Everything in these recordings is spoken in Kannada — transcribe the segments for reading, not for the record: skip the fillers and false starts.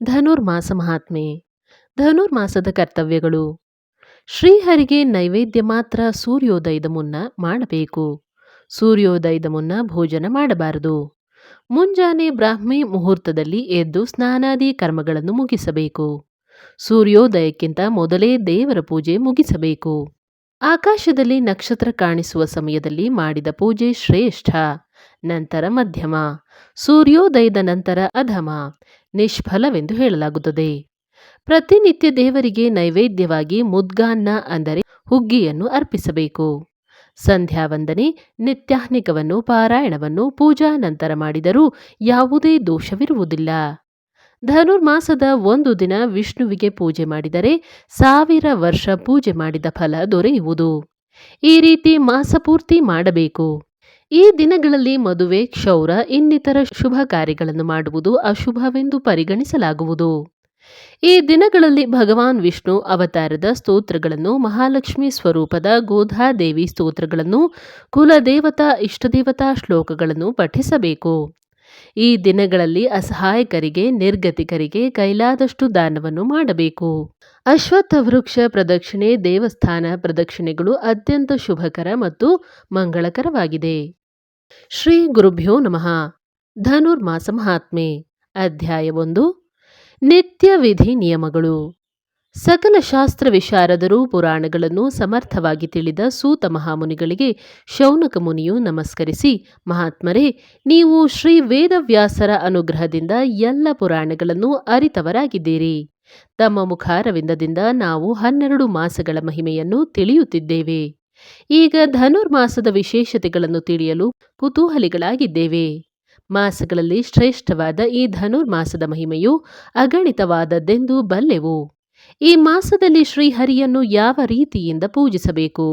ಧನುರ್ಮಾಸ ಮಹಾತ್ಮೆ. ಧನುರ್ಮಾಸದ ಕರ್ತವ್ಯಗಳು. ಶ್ರೀಹರಿಗೆ ನೈವೇದ್ಯ ಮಾತ್ರ ಸೂರ್ಯೋದಯದ ಮುನ್ನ ಮಾಡಬೇಕು. ಸೂರ್ಯೋದಯದ ಮುನ್ನ ಭೋಜನ ಮಾಡಬಾರದು. ಮುಂಜಾನೆ ಬ್ರಾಹ್ಮಿ ಮುಹೂರ್ತದಲ್ಲಿ ಎದ್ದು ಸ್ನಾನಾದಿ ಕರ್ಮಗಳನ್ನು ಮುಗಿಸಬೇಕು. ಸೂರ್ಯೋದಯಕ್ಕಿಂತ ಮೊದಲೇ ದೇವರ ಪೂಜೆ ಮುಗಿಸಬೇಕು. ಆಕಾಶದಲ್ಲಿ ನಕ್ಷತ್ರ ಕಾಣಿಸುವ ಸಮಯದಲ್ಲಿ ಮಾಡಿದ ಪೂಜೆ ಶ್ರೇಷ್ಠ. ನಂತರ ಮಧ್ಯಮ, ಸೂರ್ಯೋದಯದ ನಂತರ ಅಧಮ, ನಿಷ್ಫಲವೆಂದು ಹೇಳಲಾಗುತ್ತದೆ. ಪ್ರತಿನಿತ್ಯ ದೇವರಿಗೆ ನೈವೇದ್ಯವಾಗಿ ಮುದ್ಗಾನ್ನ ಅಂದರೆ ಹುಗ್ಗಿಯನ್ನು ಅರ್ಪಿಸಬೇಕು. ಸಂಧ್ಯಾ ವಂದನೆ, ನಿತ್ಯಾಹ್ನಿಕವನ್ನು ಪಾರಾಯಣವನ್ನು ಪೂಜಾ ನಂತರ ಮಾಡಿದರೂ ಯಾವುದೇ ದೋಷವಿರುವುದಿಲ್ಲ. ಧನುರ್ಮಾಸದ ಒಂದು ದಿನ ವಿಷ್ಣುವಿಗೆ ಪೂಜೆ ಮಾಡಿದರೆ 1000 ವರ್ಷ ಪೂಜೆ ಮಾಡಿದ ಫಲ ದೊರೆಯುವುದು. ಈ ರೀತಿ ಮಾಸಪೂರ್ತಿ ಮಾಡಬೇಕು. ಈ ದಿನಗಳಲ್ಲಿ ಮದುವೆ, ಕ್ಷೌರ ಇನ್ನಿತರ ಶುಭ ಕಾರ್ಯಗಳನ್ನು ಮಾಡುವುದು ಅಶುಭವೆಂದು ಪರಿಗಣಿಸಲಾಗುವುದು. ಈ ದಿನಗಳಲ್ಲಿ ಭಗವಾನ್ ವಿಷ್ಣು ಅವತಾರದ ಸ್ತೋತ್ರಗಳನ್ನು, ಮಹಾಲಕ್ಷ್ಮಿ ಸ್ವರೂಪದ ಗೋಧಾದೇವಿ ಸ್ತೋತ್ರಗಳನ್ನು, ಕುಲದೇವತಾ ಇಷ್ಟದೇವತಾ ಶ್ಲೋಕಗಳನ್ನು ಪಠಿಸಬೇಕು. ಈ ದಿನಗಳಲ್ಲಿ ಅಸಹಾಯಕರಿಗೆ, ನಿರ್ಗತಿಕರಿಗೆ ಕೈಲಾದಷ್ಟು ದಾನವನ್ನು ಮಾಡಬೇಕು. ಅಶ್ವತ್ಥ ವೃಕ್ಷ ಪ್ರದಕ್ಷಿಣೆ, ದೇವಸ್ಥಾನ ಪ್ರದಕ್ಷಿಣೆಗಳು ಅತ್ಯಂತ ಶುಭಕರ ಮತ್ತು ಮಂಗಳಕರವಾಗಿದೆ. ಶ್ರೀ ಗುರುಭ್ಯೋ ನಮಃ. ಧನುರ್ಮಾಸ ಮಹಾತ್ಮೆ. ಅಧ್ಯಾಯ 1. ನಿತ್ಯ ವಿಧಿ ನಿಯಮಗಳು. ಸಕಲ ಶಾಸ್ತ್ರ ವಿಶಾರದರು ಪುರಾಣಗಳನ್ನು ಸಮರ್ಥವಾಗಿ ತಿಳಿದ ಸೂತ ಮಹಾಮುನಿಗಳಿಗೆ ಶೌನಕ ಮುನಿಯು ನಮಸ್ಕರಿಸಿ, ಮಹಾತ್ಮರೇ, ನೀವು ಶ್ರೀ ವೇದವ್ಯಾಸರ ಅನುಗ್ರಹದಿಂದ ಎಲ್ಲ ಪುರಾಣಗಳನ್ನು ಅರಿತವರಾಗಿದ್ದೀರಿ. ತಮ್ಮ ಮುಖಾರವಿಂದದಿಂದ ನಾವು 12 ಮಾಸಗಳ ಮಹಿಮೆಯನ್ನು ತಿಳಿಯುತ್ತಿದ್ದೇವೆ. ಈಗ ಧನುರ್ಮಾಸದ ವಿಶೇಷತೆಗಳನ್ನು ತಿಳಿಯಲು ಕುತೂಹಲಿಗಳಾಗಿದ್ದೇವೆ. ಮಾಸಗಳಲ್ಲಿ ಶ್ರೇಷ್ಠವಾದ ಈ ಧನುರ್ಮಾಸದ ಮಹಿಮೆಯು ಅಗಣಿತವಾದದ್ದೆಂದು ಬಲ್ಲೆವು. ಈ ಮಾಸದಲ್ಲಿ ಶ್ರೀಹರಿಯನ್ನು ಯಾವ ರೀತಿಯಿಂದ ಪೂಜಿಸಬೇಕು,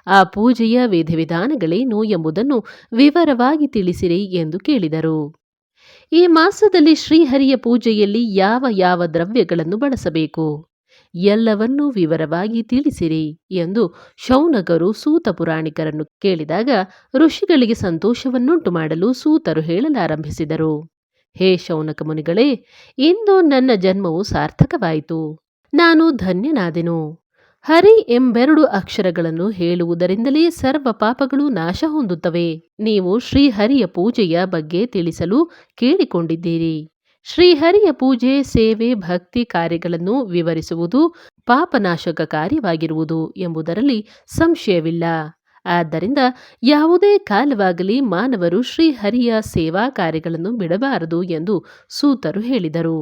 ಆ ಪೂಜೆಯ ವಿಧಿವಿಧಾನಗಳೇನು ಎಂಬುದನ್ನು ವಿವರವಾಗಿ ತಿಳಿಸಿರಿ ಎಂದು ಕೇಳಿದರು. ಈ ಮಾಸದಲ್ಲಿ ಶ್ರೀಹರಿಯ ಪೂಜೆಯಲ್ಲಿ ಯಾವ ಯಾವ ದ್ರವ್ಯಗಳನ್ನು ಬಳಸಬೇಕು, ಎಲ್ಲವನ್ನೂ ವಿವರವಾಗಿ ತಿಳಿಸಿರಿ ಎಂದು ಶೌನಕರು ಸೂತ ಪುರಾಣಿಕರನ್ನು ಕೇಳಿದಾಗ ಋಷಿಗಳಿಗೆ ಸಂತೋಷವನ್ನುಂಟು ಮಾಡಲು ಸೂತರು ಹೇಳಲಾರಂಭಿಸಿದರು. ಹೇ ಶೌನಕ ಮುನಿಗಳೇ, ಇಂದು ನನ್ನ ಜನ್ಮವು ಸಾರ್ಥಕವಾಯಿತು. ನಾನು ಧನ್ಯನಾದೆನು. ಹರಿ ಎಂಬೆರಡು ಅಕ್ಷರಗಳನ್ನು ಹೇಳುವುದರಿಂದಲೇ ಸರ್ವ ಪಾಪಗಳು ನಾಶ ಹೊಂದುತ್ತವೆ. ನೀವು ಶ್ರೀಹರಿಯ ಪೂಜೆಯ ಬಗ್ಗೆ ತಿಳಿಸಲು ಕೇಳಿಕೊಂಡಿದ್ದೀರಿ. ಶ್ರೀಹರಿಯ ಪೂಜೆ, ಸೇವೆ, ಭಕ್ತಿ ಕಾರ್ಯಗಳನ್ನು ವಿವರಿಸುವುದು ಪಾಪನಾಶಕ ಕಾರ್ಯವಾಗಿರುವುದು ಎಂಬುದರಲ್ಲಿ ಸಂಶಯವಿಲ್ಲ. ಆದ್ದರಿಂದ ಯಾವುದೇ ಕಾಲವಾಗಲಿ ಮಾನವರು ಶ್ರೀಹರಿಯ ಸೇವಾ ಕಾರ್ಯಗಳನ್ನು ಬಿಡಬಾರದು ಎಂದು ಸೂತರು ಹೇಳಿದರು.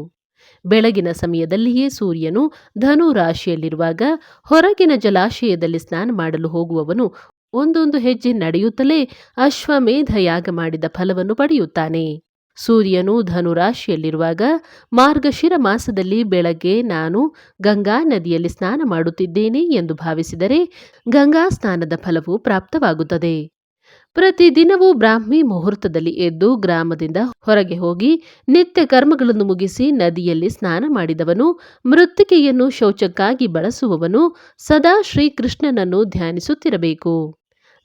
ಬೆಳಗಿನ ಸಮಯದಲ್ಲಿಯೇ ಸೂರ್ಯನು ಧನು ರಾಶಿಯಲ್ಲಿರುವಾಗ ಹೊರಗಿನ ಜಲಾಶಯದಲ್ಲಿ ಸ್ನಾನ ಮಾಡಲು ಹೋಗುವವನು ಒಂದೊಂದು ಹೆಜ್ಜೆ ನಡೆಯುತ್ತಲೇ ಅಶ್ವಮೇಧ ಯಾಗ ಮಾಡಿದ ಫಲವನ್ನು ಪಡೆಯುತ್ತಾನೆ. ಸೂರ್ಯನು ಧನುರಾಶಿಯಲ್ಲಿರುವಾಗ ಮಾರ್ಗಶಿರ ಮಾಸದಲ್ಲಿ ಬೆಳಗ್ಗೆ ನಾನು ಗಂಗಾ ನದಿಯಲ್ಲಿ ಸ್ನಾನ ಮಾಡುತ್ತಿದ್ದೇನೆ ಎಂದು ಭಾವಿಸಿದರೆ ಗಂಗಾ ಸ್ನಾನದ ಫಲವು ಪ್ರಾಪ್ತವಾಗುತ್ತದೆ. ಪ್ರತಿದಿನವೂ ಬ್ರಾಹ್ಮಿ ಮುಹೂರ್ತದಲ್ಲಿ ಎದ್ದು ಗ್ರಾಮದಿಂದ ಹೊರಗೆ ಹೋಗಿ ನಿತ್ಯ ಕರ್ಮಗಳನ್ನು ಮುಗಿಸಿ ನದಿಯಲ್ಲಿ ಸ್ನಾನ ಮಾಡಿದವನು, ಮೃತ್ತಿಕೆಯನ್ನು ಶೌಚಕ್ಕಾಗಿ ಬಳಸುವವನು ಸದಾ ಶ್ರೀಕೃಷ್ಣನನ್ನು ಧ್ಯಾನಿಸುತ್ತಿರಬೇಕು.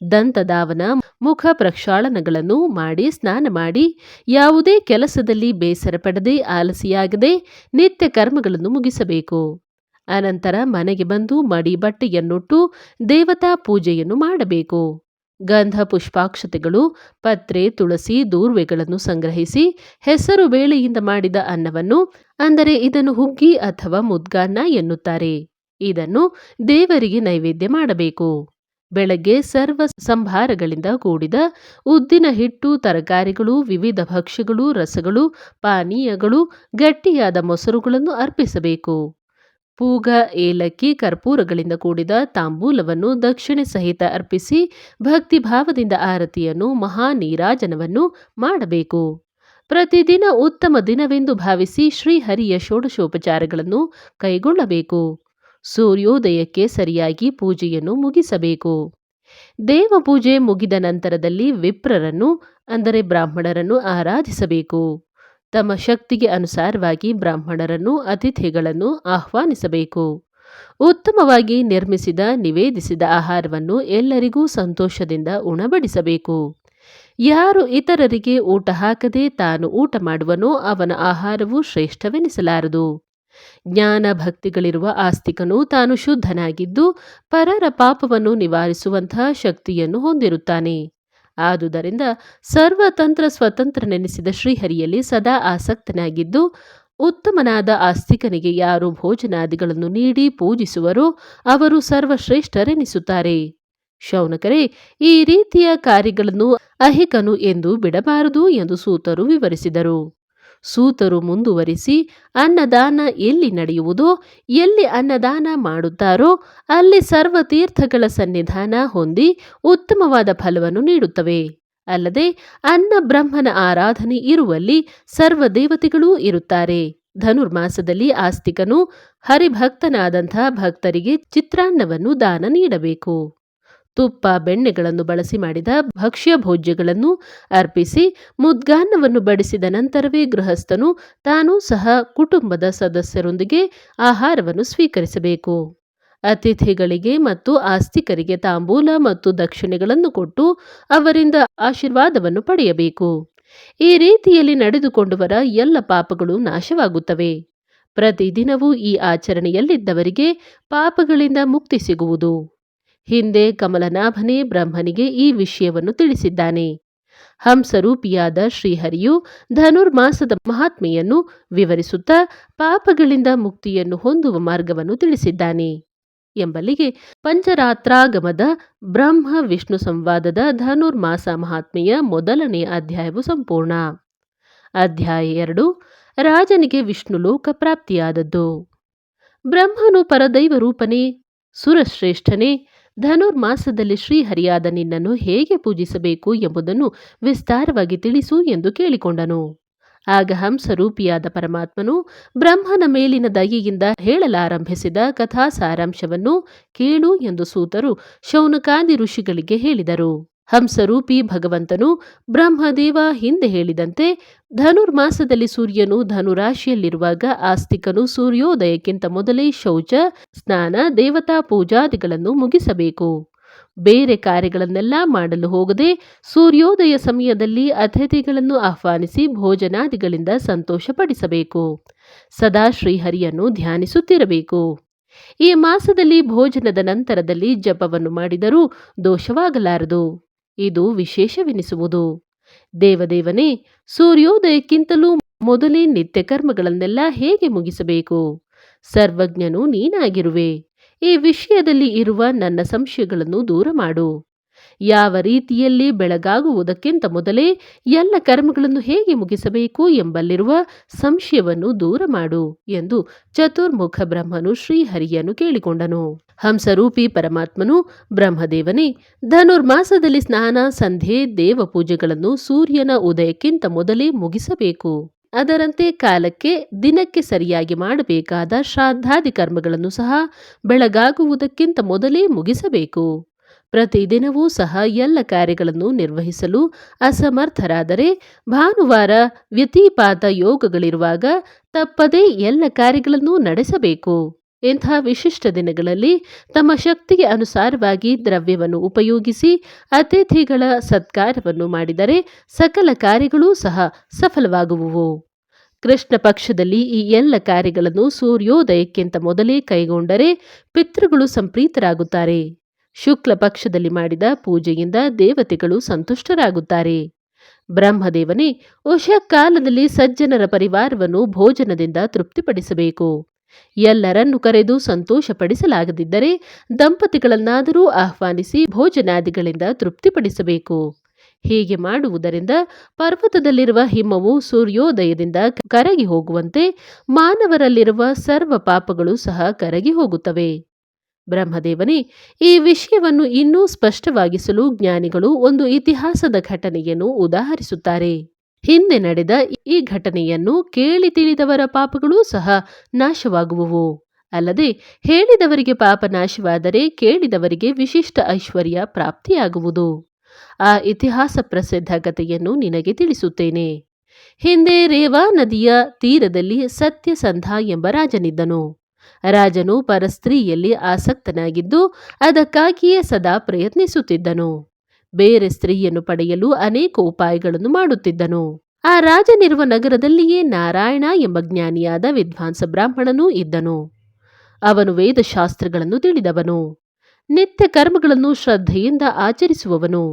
ದಂತಧಾವನ, ಮುಖ ಪ್ರಕ್ಷಾಳನಗಳನ್ನು ಮಾಡಿ ಸ್ನಾನ ಮಾಡಿ ಯಾವುದೇ ಕೆಲಸದಲ್ಲಿ ಬೇಸರ ಪಡದೆ ಆಲಸಿಯಾಗದೆ ನಿತ್ಯ ಕರ್ಮಗಳನ್ನು ಮುಗಿಸಬೇಕು. ಅನಂತರ ಮನೆಗೆ ಬಂದು ಮಡಿ ಬಟ್ಟೆಯನ್ನುಟ್ಟು ದೇವತಾ ಪೂಜೆಯನ್ನು ಮಾಡಬೇಕು. ಗಂಧ ಪುಷ್ಪಾಕ್ಷತೆಗಳು, ಪತ್ರೆ, ತುಳಸಿ, ದೂರ್ವೆಗಳನ್ನು ಸಂಗ್ರಹಿಸಿ ಹೆಸರು ಬೇಳೆಯಿಂದ ಮಾಡಿದ ಅನ್ನವನ್ನು, ಅಂದರೆ ಇದನ್ನು ಹುಗ್ಗಿ ಅಥವಾ ಮುದ್ಗಾನ್ನ ಎನ್ನುತ್ತಾರೆ, ಇದನ್ನು ದೇವರಿಗೆ ನೈವೇದ್ಯ ಮಾಡಬೇಕು. ಬೆಳಗ್ಗೆ ಸರ್ವ ಸಂಭಾರಗಳಿಂದ ಕೂಡಿದ ಉದ್ದಿನ ಹಿಟ್ಟು, ತರಕಾರಿಗಳು, ವಿವಿಧ ಭಕ್ಷ್ಯಗಳು, ರಸಗಳು, ಪಾನೀಯಗಳು, ಗಟ್ಟಿಯಾದ ಮೊಸರುಗಳನ್ನು ಅರ್ಪಿಸಬೇಕು. ಪೂಗ, ಏಲಕ್ಕಿ, ಕರ್ಪೂರಗಳಿಂದ ಕೂಡಿದ ತಾಂಬೂಲವನ್ನು ದಕ್ಷಿಣೆ ಸಹಿತ ಅರ್ಪಿಸಿ ಭಕ್ತಿಭಾವದಿಂದ ಆರತಿಯನ್ನು, ಮಹಾ ನೀರಾಜನವನ್ನು ಮಾಡಬೇಕು. ಪ್ರತಿದಿನ ಉತ್ತಮ ದಿನವೆಂದು ಭಾವಿಸಿ ಶ್ರೀಹರಿಯ ಷೋಡಶೋಪಚಾರಗಳನ್ನು ಕೈಗೊಳ್ಳಬೇಕು. ಸೂರ್ಯೋದಯಕ್ಕೆ ಸರಿಯಾಗಿ ಪೂಜೆಯನ್ನು ಮುಗಿಸಬೇಕು. ದೇವ ಪೂಜೆ ಮುಗಿದ ನಂತರದಲ್ಲಿ ವಿಪ್ರರನ್ನು, ಅಂದರೆ ಬ್ರಾಹ್ಮಣರನ್ನು ಆರಾಧಿಸಬೇಕು. ತಮ್ಮ ಶಕ್ತಿಗೆ ಅನುಸಾರವಾಗಿ ಬ್ರಾಹ್ಮಣರನ್ನು, ಅತಿಥಿಗಳನ್ನು ಆಹ್ವಾನಿಸಬೇಕು. ಉತ್ತಮವಾಗಿ ನಿರ್ಮಿಸಿದ ನಿವೇದಿಸಿದ ಆಹಾರವನ್ನು ಎಲ್ಲರಿಗೂ ಸಂತೋಷದಿಂದ ಉಣಬಡಿಸಬೇಕು. ಯಾರು ಇತರರಿಗೆ ಊಟ ಹಾಕದೆ ತಾನು ಊಟ ಮಾಡುವನೋ ಅವನ ಆಹಾರವು ಶ್ರೇಷ್ಠವೆನಿಸಲಾರದು. ಜ್ಞಾನ ಭಕ್ತಿಗಳಿರುವ ಆಸ್ತಿಕನು ತಾನು ಶುದ್ಧನಾಗಿದ್ದು ಪರರ ಪಾಪವನ್ನು ನಿವಾರಿಸುವಂತಹ ಶಕ್ತಿಯನ್ನು ಹೊಂದಿರುತ್ತಾನೆ. ಆದುದರಿಂದ ಸರ್ವತಂತ್ರ ಸ್ವತಂತ್ರನೆನಿಸಿದ ಶ್ರೀಹರಿಯಲ್ಲಿ ಸದಾ ಆಸಕ್ತನಾಗಿದ್ದು ಉತ್ತಮನಾದ ಆಸ್ತಿಕನಿಗೆ ಯಾರು ಭೋಜನಾದಿಗಳನ್ನು ನೀಡಿ ಪೂಜಿಸುವರೋ ಅವರು ಸರ್ವಶ್ರೇಷ್ಠರೆನಿಸುತ್ತಾರೆ. ಶೌನಕರೇ, ಈ ರೀತಿಯ ಕಾರ್ಯಗಳನ್ನು ಅಹಿಕನು ಎಂದು ಬಿಡಬಾರದು ಎಂದು ಸೂತರು ವಿವರಿಸಿದರು. ಸೂತರು ಮುಂದುವರಿಸಿ, ಅನ್ನದಾನ ಎಲ್ಲಿ ನಡೆಯುವುದೋ, ಎಲ್ಲಿ ಅನ್ನದಾನ ಮಾಡುತ್ತಾರೋ ಅಲ್ಲಿ ಸರ್ವತೀರ್ಥಗಳ ಸನ್ನಿಧಾನ ಹೊಂದಿ ಉತ್ತಮವಾದ ಫಲವನ್ನು ನೀಡುತ್ತವೆ. ಅಲ್ಲದೆ ಅನ್ನ ಬ್ರಹ್ಮನ ಆರಾಧನೆ ಇರುವಲ್ಲಿ ಸರ್ವದೇವತೆಗಳೂ ಇರುತ್ತಾರೆ. ಧನುರ್ಮಾಸದಲ್ಲಿ ಆಸ್ತಿಕನು ಹರಿಭಕ್ತನಾದಂಥ ಭಕ್ತರಿಗೆ ಚಿತ್ರಾನ್ನವನ್ನು ದಾನ ನೀಡಬೇಕು. ತುಪ್ಪ ಬೆಣ್ಣೆಗಳನ್ನು ಬಳಸಿ ಮಾಡಿದ ಭಕ್ಷ್ಯ ಭೋಜ್ಯಗಳನ್ನು ಅರ್ಪಿಸಿ ಮುದ್ಗಾನ್ನವನ್ನು ಬಡಿಸಿದ ನಂತರವೇ ಗೃಹಸ್ಥನು ತಾನೂ ಸಹ ಕುಟುಂಬದ ಸದಸ್ಯರೊಂದಿಗೆ ಆಹಾರವನ್ನು ಸ್ವೀಕರಿಸಬೇಕು. ಅತಿಥಿಗಳಿಗೆ ಮತ್ತು ಆಸ್ತಿಕರಿಗೆ ತಾಂಬೂಲ ಮತ್ತು ದಕ್ಷಿಣೆಗಳನ್ನು ಕೊಟ್ಟು ಅವರಿಂದ ಆಶೀರ್ವಾದವನ್ನು ಪಡೆಯಬೇಕು. ಈ ರೀತಿಯಲ್ಲಿ ನಡೆದುಕೊಂಡವರ ಎಲ್ಲ ಪಾಪಗಳು ನಾಶವಾಗುತ್ತವೆ. ಪ್ರತಿದಿನವೂ ಈ ಆಚರಣೆಯಲ್ಲಿದ್ದವರಿಗೆ ಪಾಪಗಳಿಂದ ಮುಕ್ತಿ ಸಿಗುವುದು. ಹಿಂದೆ ಕಮಲನಾಭನೇ ಬ್ರಹ್ಮನಿಗೆ ಈ ವಿಷಯವನ್ನು ತಿಳಿಸಿದ್ದಾನೆ. ಹಂಸರೂಪಿಯಾದ ಶ್ರೀಹರಿಯು ಧನುರ್ಮಾಸದ ಮಹಾತ್ಮೆಯನ್ನು ವಿವರಿಸುತ್ತಾ ಪಾಪಗಳಿಂದ ಮುಕ್ತಿಯನ್ನು ಹೊಂದುವ ಮಾರ್ಗವನ್ನು ತಿಳಿಸಿದ್ದಾನೆ. ಎಂಬಲ್ಲಿಗೆ ಪಂಚರಾತ್ರಾಗಮದ ಬ್ರಹ್ಮ ವಿಷ್ಣು ಸಂವಾದದ ಧನುರ್ಮಾಸ ಮಹಾತ್ಮೆಯ ಮೊದಲನೇ ಅಧ್ಯಾಯವು ಸಂಪೂರ್ಣ. ಅಧ್ಯಾಯ 2. ರಾಜನಿಗೆ ವಿಷ್ಣು ಲೋಕ ಪ್ರಾಪ್ತಿಯಾದದ್ದು. ಬ್ರಹ್ಮನು ಪರದೈವ ರೂಪನೇ, ಸುರಶ್ರೇಷ್ಠನೇ, ಧನುರ್ಮಾಸದಲ್ಲಿ ಶ್ರೀಹರಿಯಾದ ನಿನ್ನನ್ನು ಹೇಗೆ ಪೂಜಿಸಬೇಕು ಎಂಬುದನ್ನು ವಿಸ್ತಾರವಾಗಿ ತಿಳಿಸು ಎಂದು ಕೇಳಿಕೊಂಡನು. ಆಗ ಹಂಸರೂಪಿಯಾದ ಪರಮಾತ್ಮನು ಬ್ರಹ್ಮನ ಮೇಲಿನ ದಯೆಯಿಂದ ಹೇಳಲಾರಂಭಿಸಿದ ಕಥಾ ಸಾರಾಂಶವನ್ನು ಕೇಳು ಎಂದು ಸೂತರು ಶೌನಕಾದಿ ಋಷಿಗಳಿಗೆ ಹೇಳಿದರು. ಹಂಸರೂಪಿ ಭಗವಂತನು ಬ್ರಹ್ಮದೇವ ಹಿಂದೆ ಹೇಳಿದಂತೆ ಧನುರ್ಮಾಸದಲ್ಲಿ ಸೂರ್ಯನು ಧನುರಾಶಿಯಲ್ಲಿರುವಾಗ ಆಸ್ತಿಕನು ಸೂರ್ಯೋದಯಕ್ಕಿಂತ ಮೊದಲೇ ಶೌಚ, ಸ್ನಾನ, ದೇವತಾ ಪೂಜಾದಿಗಳನ್ನು ಮುಗಿಸಬೇಕು. ಬೇರೆ ಕಾರ್ಯಗಳನ್ನೆಲ್ಲ ಮಾಡಲು ಹೋಗದೆ ಸೂರ್ಯೋದಯ ಸಮಯದಲ್ಲಿ ಅತಿಥಿಗಳನ್ನು ಆಹ್ವಾನಿಸಿ ಭೋಜನಾದಿಗಳಿಂದ ಸಂತೋಷಪಡಿಸಬೇಕು. ಸದಾ ಶ್ರೀಹರಿಯನ್ನು ಧ್ಯಾನಿಸುತ್ತಿರಬೇಕು. ಈ ಮಾಸದಲ್ಲಿ ಭೋಜನದ ನಂತರದಲ್ಲಿ ಜಪವನ್ನು ಮಾಡಿದರೂ ದೋಷವಾಗಲಾರದು. ಇದು ವಿಶೇಷವೆನಿಸುವುದು. ದೇವದೇವನೇ, ಸೂರ್ಯೋದಯಕ್ಕಿಂತಲೂ ಮೊದಲೇ ನಿತ್ಯ ಕರ್ಮಗಳನ್ನೆಲ್ಲ ಹೇಗೆ ಮುಗಿಸಬೇಕು? ಸರ್ವಜ್ಞನು ನೀನಾಗಿರುವೆ. ಈ ವಿಷಯದಲ್ಲಿ ಇರುವ ನನ್ನ ಸಂಶಯಗಳನ್ನು ದೂರ ಮಾಡು. ಯಾವ ರೀತಿಯಲ್ಲಿ ಬೆಳಗಾಗುವುದಕ್ಕಿಂತ ಮೊದಲೇ ಎಲ್ಲ ಕರ್ಮಗಳನ್ನು ಹೇಗೆ ಮುಗಿಸಬೇಕು ಎಂಬಲ್ಲಿರುವ ಸಂಶಯವನ್ನು ದೂರ ಮಾಡು ಎಂದು ಚತುರ್ಮುಖ ಬ್ರಹ್ಮನು ಶ್ರೀಹರಿಯನ್ನು ಕೇಳಿಕೊಂಡನು. ಹಂಸರೂಪಿ ಪರಮಾತ್ಮನು, ಬ್ರಹ್ಮದೇವನೇ, ಧನುರ್ಮಾಸದಲ್ಲಿ ಸ್ನಾನ, ಸಂಧ್ಯೆ, ದೇವ ಪೂಜೆಗಳನ್ನು ಸೂರ್ಯನ ಉದಯಕ್ಕಿಂತ ಮೊದಲೇ ಮುಗಿಸಬೇಕು. ಅದರಂತೆ ಕಾಲಕ್ಕೆ ದಿನಕ್ಕೆ ಸರಿಯಾಗಿ ಮಾಡಬೇಕಾದ ಶ್ರಾದ್ದಾದಿ ಕರ್ಮಗಳನ್ನು ಸಹ ಬೆಳಗಾಗುವುದಕ್ಕಿಂತ ಮೊದಲೇ ಮುಗಿಸಬೇಕು. ಪ್ರತಿದಿನವೂ ಸಹ ಎಲ್ಲ ಕಾರ್ಯಗಳನ್ನು ನಿರ್ವಹಿಸಲು ಅಸಮರ್ಥರಾದರೆ ಭಾನುವಾರ ವ್ಯತಿಪಾತ ಯೋಗಗಳಿರುವಾಗ ತಪ್ಪದೇ ಎಲ್ಲ ಕಾರ್ಯಗಳನ್ನು ನಡೆಸಬೇಕು. ಇಂಥ ವಿಶಿಷ್ಟ ದಿನಗಳಲ್ಲಿ ತಮ್ಮ ಶಕ್ತಿಗೆ ಅನುಸಾರವಾಗಿ ದ್ರವ್ಯವನ್ನು ಉಪಯೋಗಿಸಿ ಅತಿಥಿಗಳ ಸತ್ಕಾರವನ್ನು ಮಾಡಿದರೆ ಸಕಲ ಕಾರ್ಯಗಳೂ ಸಹ ಸಫಲವಾಗುವುವು. ಕೃಷ್ಣ ಪಕ್ಷದಲ್ಲಿ ಈ ಎಲ್ಲ ಕಾರ್ಯಗಳನ್ನು ಸೂರ್ಯೋದಯಕ್ಕಿಂತ ಮೊದಲೇ ಕೈಗೊಂಡರೆ ಪಿತೃಗಳು ಸಂಪ್ರೀತರಾಗುತ್ತಾರೆ. ಶುಕ್ಲ ಪಕ್ಷದಲ್ಲಿ ಮಾಡಿದ ಪೂಜೆಯಿಂದ ದೇವತೆಗಳು ಸಂತುಷ್ಟರಾಗುತ್ತಾರೆ. ಬ್ರಹ್ಮದೇವನೇ, ಉಷಕಾಲದಲ್ಲಿ ಸಜ್ಜನರ ಪರಿವಾರವನ್ನು ಭೋಜನದಿಂದ ತೃಪ್ತಿಪಡಿಸಬೇಕು. ಎಲ್ಲರನ್ನು ಕರೆದು ಸಂತೋಷಪಡಿಸಲಾಗದಿದ್ದರೆ ದಂಪತಿಗಳನ್ನಾದರೂ ಆಹ್ವಾನಿಸಿ ಭೋಜನಾದಿಗಳಿಂದ ತೃಪ್ತಿಪಡಿಸಬೇಕು. ಹೀಗೆ ಮಾಡುವುದರಿಂದ ಪರ್ವತದಲ್ಲಿರುವ ಹಿಮವು ಸೂರ್ಯೋದಯದಿಂದ ಕರಗಿ ಹೋಗುವಂತೆ ಮಾನವರಲ್ಲಿರುವ ಸರ್ವ ಪಾಪಗಳು ಸಹ ಕರಗಿ ಹೋಗುತ್ತವೆ. ಬ್ರಹ್ಮದೇವನೇ, ಈ ವಿಷಯವನ್ನು ಇನ್ನೂ ಸ್ಪಷ್ಟವಾಗಿಸಲು ಜ್ಞಾನಿಗಳು ಒಂದು ಇತಿಹಾಸದ ಘಟನೆಯನ್ನು ಉದಾಹರಿಸುತ್ತಾರೆ. ಹಿಂದೆ ನಡೆದ ಈ ಘಟನೆಯನ್ನು ಕೇಳಿ ತಿಳಿದವರ ಪಾಪಗಳೂ ಸಹ ನಾಶವಾಗುವುವು. ಅಲ್ಲದೆ ಹೇಳಿದವರಿಗೆ ಪಾಪ ನಾಶವಾದರೆ ಕೇಳಿದವರಿಗೆ ವಿಶಿಷ್ಟ ಐಶ್ವರ್ಯ ಪ್ರಾಪ್ತಿಯಾಗುವುದು. ಆ ಇತಿಹಾಸ ಪ್ರಸಿದ್ಧ ಕಥೆಯನ್ನು ನಿನಗೆ ತಿಳಿಸುತ್ತೇನೆ. ಹಿಂದೆ ರೇವಾ ನದಿಯ ತೀರದಲ್ಲಿ ಸತ್ಯಸಂಧ ಎಂಬ ರಾಜನಿದ್ದನು. ರಾಜನು ಪರಸ್ತ್ರೀಯಲ್ಲಿ ಆಸಕ್ತನಾಗಿದ್ದು ಅದಕ್ಕಾಗಿಯೇ ಸದಾ ಪ್ರಯತ್ನಿಸುತ್ತಿದ್ದನು. ಬೇರೆ ಸ್ತ್ರೀಯನ್ನು ಪಡೆಯಲು ಅನೇಕ ಉಪಾಯಗಳನ್ನು ಮಾಡುತ್ತಿದ್ದನು. ಆ ರಾಜನಿರುವ ನಗರದಲ್ಲಿಯೇ ನಾರಾಯಣ ಎಂಬ ಜ್ಞಾನಿಯಾದ ವಿದ್ವಾಂಸ ಬ್ರಾಹ್ಮಣನೂ ಇದ್ದನು. ಅವನು ವೇದಶಾಸ್ತ್ರಗಳನ್ನು ತಿಳಿದವನು, ನಿತ್ಯ ಕರ್ಮಗಳನ್ನು ಶ್ರದ್ಧೆಯಿಂದ ಆಚರಿಸುವವನು,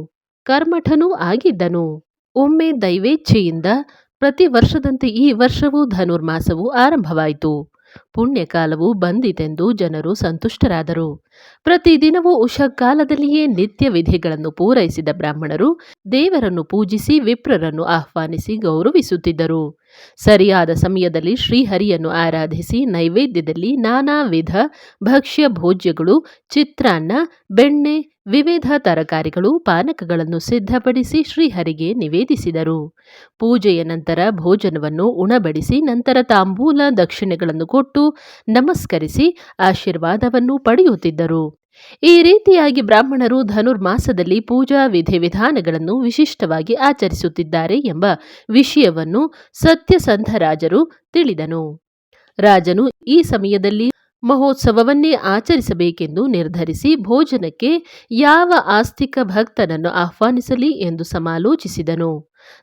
ಕರ್ಮಠನೂ ಆಗಿದ್ದನು. ಒಮ್ಮೆ ದೈವೇಚ್ಛೆಯಿಂದ ಪ್ರತಿ ವರ್ಷದಂತೆ ಈ ವರ್ಷವೂ ಧನುರ್ಮಾಸವು ಆರಂಭವಾಯಿತು. ಪುಣ್ಯಕಾಲವು ಬಂದಿತೆಂದು ಜನರು ಸಂತುಷ್ಟರಾದರು. ಪ್ರತಿದಿನವೂ ಉಷಕಾಲದಲ್ಲಿಯೇ ನಿತ್ಯ ವಿಧಿಗಳನ್ನು ಪೂರೈಸಿದ ಬ್ರಾಹ್ಮಣರು ದೇವರನ್ನು ಪೂಜಿಸಿ ವಿಪ್ರರನ್ನು ಆಹ್ವಾನಿಸಿ ಗೌರವಿಸುತ್ತಿದ್ದರು. ಸರಿಯಾದ ಸಮಯದಲ್ಲಿ ಶ್ರೀಹರಿಯನ್ನು ಆರಾಧಿಸಿ ನೈವೇದ್ಯದಲ್ಲಿ ನಾನಾ ವಿಧ ಭಕ್ಷ್ಯ ಭೋಜ್ಯಗಳು, ಚಿತ್ರಾನ್ನ, ಬೆಣ್ಣೆ, ವಿವಿಧ ತರಕಾರಿಗಳು, ಪಾನಕಗಳನ್ನು ಸಿದ್ಧಪಡಿಸಿ ಶ್ರೀಹರಿಗೆ ನಿವೇದಿಸಿದರು. ಪೂಜೆಯ ನಂತರ ಭೋಜನವನ್ನು ಉಣಬಡಿಸಿ ನಂತರ ತಾಂಬೂಲ ದಕ್ಷಿಣೆಗಳನ್ನು ಕೊಟ್ಟು ನಮಸ್ಕರಿಸಿ ಆಶೀರ್ವಾದವನ್ನು ಪಡೆಯುತ್ತಿದ್ದರು. ಈ ರೀತಿಯಾಗಿ ಬ್ರಾಹ್ಮಣರು ಧನುರ್ಮಾಸದಲ್ಲಿ ಪೂಜಾ ವಿಧಿವಿಧಾನಗಳನ್ನು ವಿಶಿಷ್ಟವಾಗಿ ಆಚರಿಸುತ್ತಿದ್ದಾರೆ ಎಂಬ ವಿಷಯವನ್ನು ಸತ್ಯಸಂಧರಾಜರು ತಿಳಿದನು. ರಾಜನು ಈ ಸಮಯದಲ್ಲಿ ಮಹೋತ್ಸವವನ್ನೇ ಆಚರಿಸಬೇಕೆಂದು ನಿರ್ಧರಿಸಿ ಭೋಜನಕ್ಕೆ ಯಾವ ಆಸ್ತಿಕ ಭಕ್ತನನ್ನು ಆಹ್ವಾನಿಸಲಿ ಎಂದು ಸಮಾಲೋಚಿಸಿದನು.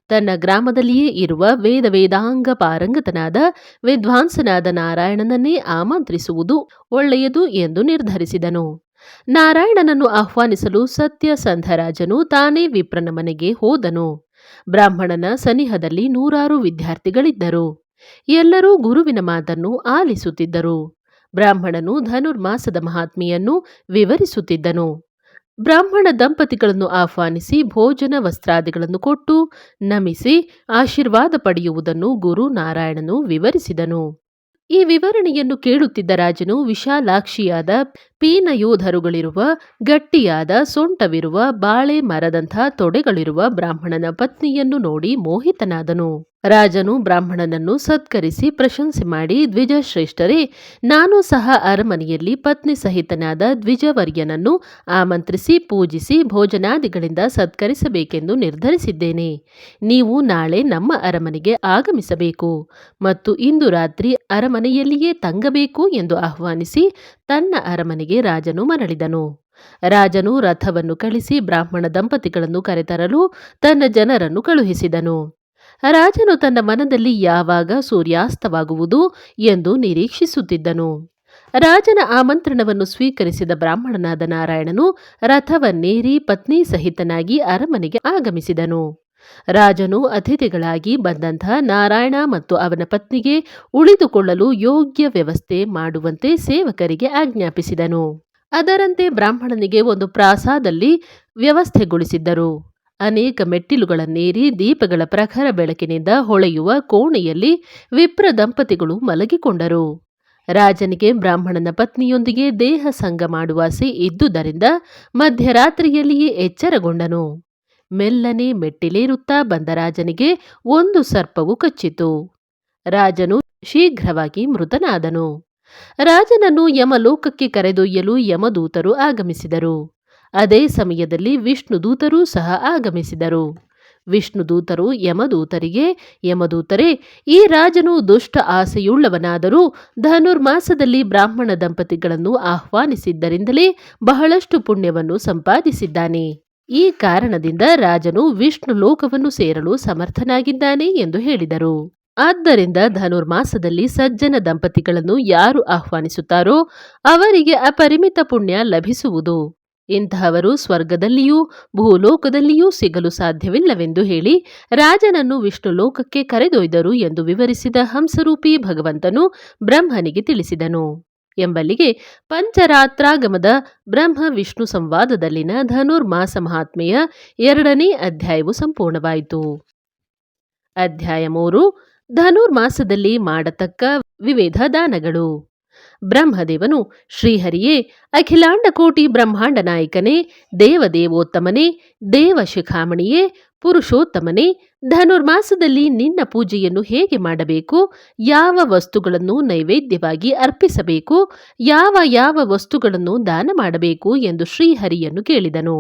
ತನ್ನ ಗ್ರಾಮದಲ್ಲಿಯೇ ಇರುವ ವೇದಾಂಗ ಪಾರಂಗತನಾದ ವಿದ್ವಾಂಸನಾದ ನಾರಾಯಣನನ್ನೇ ಆಮಂತ್ರಿಸುವುದು ಒಳ್ಳೆಯದು ಎಂದು ನಿರ್ಧರಿಸಿದನು. ನಾರಾಯಣನನ್ನು ಆಹ್ವಾನಿಸಲು ಸತ್ಯಸಂಧರಾಜನು ತಾನೇ ವಿಪ್ರನ ಮನೆಗೆ ಹೋದನು. ಬ್ರಾಹ್ಮಣನ ಸನಿಹದಲ್ಲಿ 100 ವಿದ್ಯಾರ್ಥಿಗಳಿದ್ದರು. ಎಲ್ಲರೂ ಗುರುವಿನ ಮಾತನ್ನು ಆಲಿಸುತ್ತಿದ್ದರು. ಬ್ರಾಹ್ಮಣನು ಧನುರ್ಮಾಸದ ಮಹಾತ್ಮೆಯನ್ನು ವಿವರಿಸುತ್ತಿದ್ದನು. ಬ್ರಾಹ್ಮಣ ದಂಪತಿಗಳನ್ನು ಆಹ್ವಾನಿಸಿ ಭೋಜನ ವಸ್ತ್ರಾದಿಗಳನ್ನು ಕೊಟ್ಟು ನಮಿಸಿ ಆಶೀರ್ವಾದ ಪಡೆಯುವುದನ್ನು ಗುರು ನಾರಾಯಣನು ವಿವರಿಸಿದನು. ಈ ವಿವರಣೆಯನ್ನು ಕೇಳುತ್ತಿದ್ದ ರಾಜನು ವಿಶಾಲಾಕ್ಷಿಯಾದ ಪೀನಯೋಧರುಗಳಿರುವ ಗಟ್ಟಿಯಾದ ಸೊಂಟವಿರುವ ಬಾಳೆ ಮರದಂಥ ತೊಡೆಗಳಿರುವ ಬ್ರಾಹ್ಮಣನ ಪತ್ನಿಯನ್ನು ನೋಡಿ ಮೋಹಿತನಾದನು. ರಾಜನು ಬ್ರಾಹ್ಮಣನನ್ನು ಸತ್ಕರಿಸಿ ಪ್ರಶಂಸೆ ಮಾಡಿ, ದ್ವಿಜಶ್ರೇಷ್ಠರೇ, ನಾನು ಸಹ ಅರಮನೆಯಲ್ಲಿ ಪತ್ನಿ ಸಹಿತನಾದ ದ್ವಿಜವರ್ಯನನ್ನು ಆಮಂತ್ರಿಸಿ ಪೂಜಿಸಿ ಭೋಜನಾದಿಗಳಿಂದ ಸತ್ಕರಿಸಬೇಕೆಂದು ನಿರ್ಧರಿಸಿದ್ದೇನೆ. ನೀವು ನಾಳೆ ನಮ್ಮ ಅರಮನೆಗೆ ಆಗಮಿಸಬೇಕು ಮತ್ತು ಇಂದು ರಾತ್ರಿ ಅರಮನೆಯಲ್ಲಿಯೇ ತಂಗಬೇಕು ಎಂದು ಆಹ್ವಾನಿಸಿ ತನ್ನ ಅರಮನೆಗೆ ರಾಜನು ಮರಳಿದನು. ರಾಜನು ರಥವನ್ನು ಕಳಿಸಿ ಬ್ರಾಹ್ಮಣ ದಂಪತಿಗಳನ್ನು ಕರೆತರಲು ತನ್ನ ಜನರನ್ನು ಕಳುಹಿಸಿದನು. ರಾಜನು ತನ್ನ ಮನದಲ್ಲಿ ಯಾವಾಗ ಸೂರ್ಯಾಸ್ತವಾಗುವುದು ಎಂದು ನಿರೀಕ್ಷಿಸುತ್ತಿದ್ದನು. ರಾಜನ ಆಮಂತ್ರಣವನ್ನು ಸ್ವೀಕರಿಸಿದ ಬ್ರಾಹ್ಮಣನಾದ ನಾರಾಯಣನು ರಥವನ್ನೇರಿ ಪತ್ನಿ ಸಹಿತನಾಗಿ ಅರಮನೆಗೆ ಆಗಮಿಸಿದನು. ರಾಜನು ಅತಿಥಿಗಳಾಗಿ ಬಂದಂಥ ನಾರಾಯಣ ಮತ್ತು ಅವನ ಪತ್ನಿಗೆ ಉಳಿದುಕೊಳ್ಳಲು ಯೋಗ್ಯ ವ್ಯವಸ್ಥೆ ಮಾಡುವಂತೆ ಸೇವಕರಿಗೆ ಆಜ್ಞಾಪಿಸಿದನು. ಅದರಂತೆ ಬ್ರಾಹ್ಮಣನಿಗೆ ಒಂದು ಪ್ರಾಸಾದಲ್ಲಿ ವ್ಯವಸ್ಥೆಗೊಳಿಸಿದ್ದರು. ಅನೇಕ ಮೆಟ್ಟಿಲುಗಳನ್ನೇರಿ ದೀಪಗಳ ಪ್ರಖರ ಬೆಳಕಿನಿಂದ ಹೊಳೆಯುವ ಕೋಣೆಯಲ್ಲಿ ವಿಪ್ರ ದಂಪತಿಗಳು ಮಲಗಿಕೊಂಡರು. ರಾಜನಿಗೆ ಬ್ರಾಹ್ಮಣನ ಪತ್ನಿಯೊಂದಿಗೆ ದೇಹ ಸಂಗ ಮಾಡುವಾಸೆ ಇದ್ದುದರಿಂದ ಮಧ್ಯರಾತ್ರಿಯಲ್ಲಿಯೇ ಎಚ್ಚರಗೊಂಡನು. ಮೆಲ್ಲನೆ ಮೆಟ್ಟಿಲೇರುತ್ತಾ ಬಂದ ರಾಜನಿಗೆ ಒಂದು ಸರ್ಪವು ಕಚ್ಚಿತು. ರಾಜನು ಶೀಘ್ರವಾಗಿ ಮೃತನಾದನು. ರಾಜನನ್ನು ಯಮಲೋಕಕ್ಕೆ ಕರೆದೊಯ್ಯಲು ಯಮದೂತರು ಆಗಮಿಸಿದರು. ಅದೇ ಸಮಯದಲ್ಲಿ ವಿಷ್ಣುದೂತರೂ ಸಹ ಆಗಮಿಸಿದರು. ವಿಷ್ಣುದೂತರು ಯಮದೂತರಿಗೆ, ಯಮದೂತರೇ, ಈ ರಾಜನು ದುಷ್ಟ ಆಸೆಯುಳ್ಳವನಾದರೂ ಧನುರ್ಮಾಸದಲ್ಲಿ ಬ್ರಾಹ್ಮಣ ದಂಪತಿಗಳನ್ನು ಆಹ್ವಾನಿಸಿದ್ದರಿಂದಲೇ ಬಹಳಷ್ಟು ಪುಣ್ಯವನ್ನು ಸಂಪಾದಿಸಿದ್ದಾನೆ. ಈ ಕಾರಣದಿಂದ ರಾಜನು ವಿಷ್ಣು ಲೋಕವನ್ನು ಸೇರಲು ಸಮರ್ಥನಾಗಿದ್ದಾನೆ ಎಂದು ಹೇಳಿದರು. ಆದ್ದರಿಂದ ಧನುರ್ಮಾಸದಲ್ಲಿ ಸಜ್ಜನ ದಂಪತಿಗಳನ್ನು ಯಾರು ಆಹ್ವಾನಿಸುತ್ತಾರೋ ಅವರಿಗೆ ಅಪರಿಮಿತ ಪುಣ್ಯ ಲಭಿಸುವುದು. ಇಂತಹವರು ಸ್ವರ್ಗದಲ್ಲಿಯೂ ಭೂಲೋಕದಲ್ಲಿಯೂ ಸಿಗಲು ಸಾಧ್ಯವಿಲ್ಲವೆಂದು ಹೇಳಿ ರಾಜನನ್ನು ವಿಷ್ಣು ಲೋಕಕ್ಕೆ ಕರೆದೊಯ್ದರು ಎಂದು ವಿವರಿಸಿದ ಹಂಸರೂಪಿ ಭಗವಂತನು ಬ್ರಹ್ಮನಿಗೆ ತಿಳಿಸಿದನು. ಎಂಬಲ್ಲಿಗೆ ಪಂಚರಾತ್ರಾಗಮದ ಬ್ರಹ್ಮ ವಿಷ್ಣು ಸಂವಾದದಲ್ಲಿನ ಧನುರ್ಮಾಸ ಮಹಾತ್ಮೆಯ 2ನೇ ಅಧ್ಯಾಯವು ಸಂಪೂರ್ಣವಾಯಿತು. ಅಧ್ಯಾಯ 3. ಧನುರ್ಮಾಸದಲ್ಲಿ ಮಾಡತಕ್ಕ ವಿವಿಧ ದಾನಗಳು. ಬ್ರಹ್ಮದೇವನು, ಶ್ರೀಹರಿಯೇ, ಅಖಿಲಾಂಡ ಕೋಟಿ ಬ್ರಹ್ಮಾಂಡ ನಾಯಕನೇ, ದೇವದೇವೋತ್ತಮನೇ, ದೇವಶಿಖಾಮಣಿಯೇ, ಪುರುಷೋತ್ತಮನೇ, ಧನುರ್ಮಾಸದಲ್ಲಿ ನಿನ್ನ ಪೂಜೆಯನ್ನು ಹೇಗೆ ಮಾಡಬೇಕು, ಯಾವ ವಸ್ತುಗಳನ್ನು ನೈವೇದ್ಯವಾಗಿ ಅರ್ಪಿಸಬೇಕು, ಯಾವ ಯಾವ ವಸ್ತುಗಳನ್ನು ದಾನ ಮಾಡಬೇಕು ಎಂದು ಶ್ರೀಹರಿಯನ್ನು ಕೇಳಿದನು.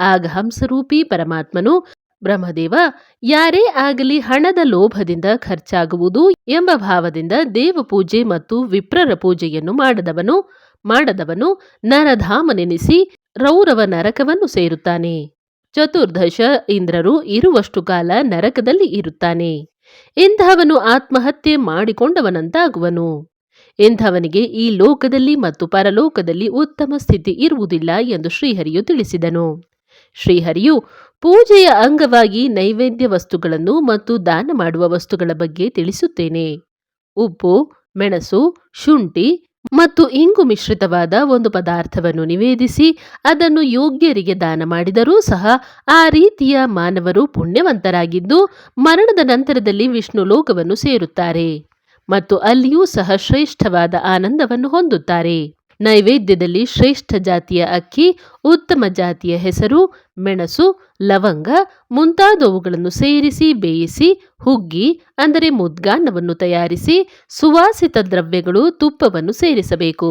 ಆಗ ಹಂಸರೂಪಿ ಪರಮಾತ್ಮನು, ಬ್ರಹ್ಮದೇವ, ಯಾರೇ ಆಗಲಿ ಹಣದ ಲೋಭದಿಂದ ಖರ್ಚಾಗುವುದು ಎಂಬ ಭಾವದಿಂದ ದೇವಪೂಜೆ ಮತ್ತು ವಿಪ್ರರ ಪೂಜೆಯನ್ನು ಮಾಡದವನು ನರಧಾಮನೆನಿಸಿ ರೌರವ ನರಕವನ್ನು ಸೇರುತ್ತಾನೆ. ಚತುರ್ದಶ ಇಂದ್ರರು ಇರುವಷ್ಟು ಕಾಲ ನರಕದಲ್ಲಿ ಇರುತ್ತಾನೆ. ಇಂತಹವನು ಆತ್ಮಹತ್ಯೆ ಮಾಡಿಕೊಂಡವನಂತಾಗುವನು. ಇಂಥವನಿಗೆ ಈ ಲೋಕದಲ್ಲಿ ಮತ್ತು ಪರಲೋಕದಲ್ಲಿ ಉತ್ತಮ ಸ್ಥಿತಿ ಇರುವುದಿಲ್ಲ ಎಂದು ಶ್ರೀಹರಿಯು ತಿಳಿಸಿದನು. ಶ್ರೀಹರಿಯು ಪೂಜೆಯ ಅಂಗವಾಗಿ ನೈವೇದ್ಯ ವಸ್ತುಗಳನ್ನು ಮತ್ತು ದಾನ ಮಾಡುವ ವಸ್ತುಗಳ ಬಗ್ಗೆ ತಿಳಿಸುತ್ತೇನೆ. ಉಪ್ಪು, ಮೆಣಸು, ಶುಂಠಿ ಮತ್ತು ಇಂಗು ಮಿಶ್ರಿತವಾದ ಒಂದು ಪದಾರ್ಥವನ್ನು ನಿವೇದಿಸಿ ಅದನ್ನು ಯೋಗ್ಯರಿಗೆ ದಾನ ಮಾಡಿದರೂ ಸಹ ಆ ರೀತಿಯ ಮಾನವರು ಪುಣ್ಯವಂತರಾಗಿದ್ದು ಮರಣದ ನಂತರದಲ್ಲಿ ವಿಷ್ಣು ಲೋಕವನ್ನು ಸೇರುತ್ತಾರೆ ಮತ್ತು ಅಲ್ಲಿಯೂ ಸಹ ಶ್ರೇಷ್ಠವಾದ ಆನಂದವನ್ನು ಹೊಂದುತ್ತಾರೆ. ನೈವೇದ್ಯದಲ್ಲಿ ಶ್ರೇಷ್ಠ ಜಾತಿಯ ಅಕ್ಕಿ, ಉತ್ತಮ ಜಾತಿಯ ಹೆಸರು, ಮೆಣಸು, ಲವಂಗ ಮುಂತಾದವುಗಳನ್ನು ಸೇರಿಸಿ ಬೇಯಿಸಿ ಹುಗ್ಗಿ ಅಂದರೆ ಮುದ್ಗಾನ್ನವನ್ನು ತಯಾರಿಸಿ ಸುವಾಸಿತ ದ್ರವ್ಯಗಳು ತುಪ್ಪವನ್ನು ಸೇರಿಸಬೇಕು.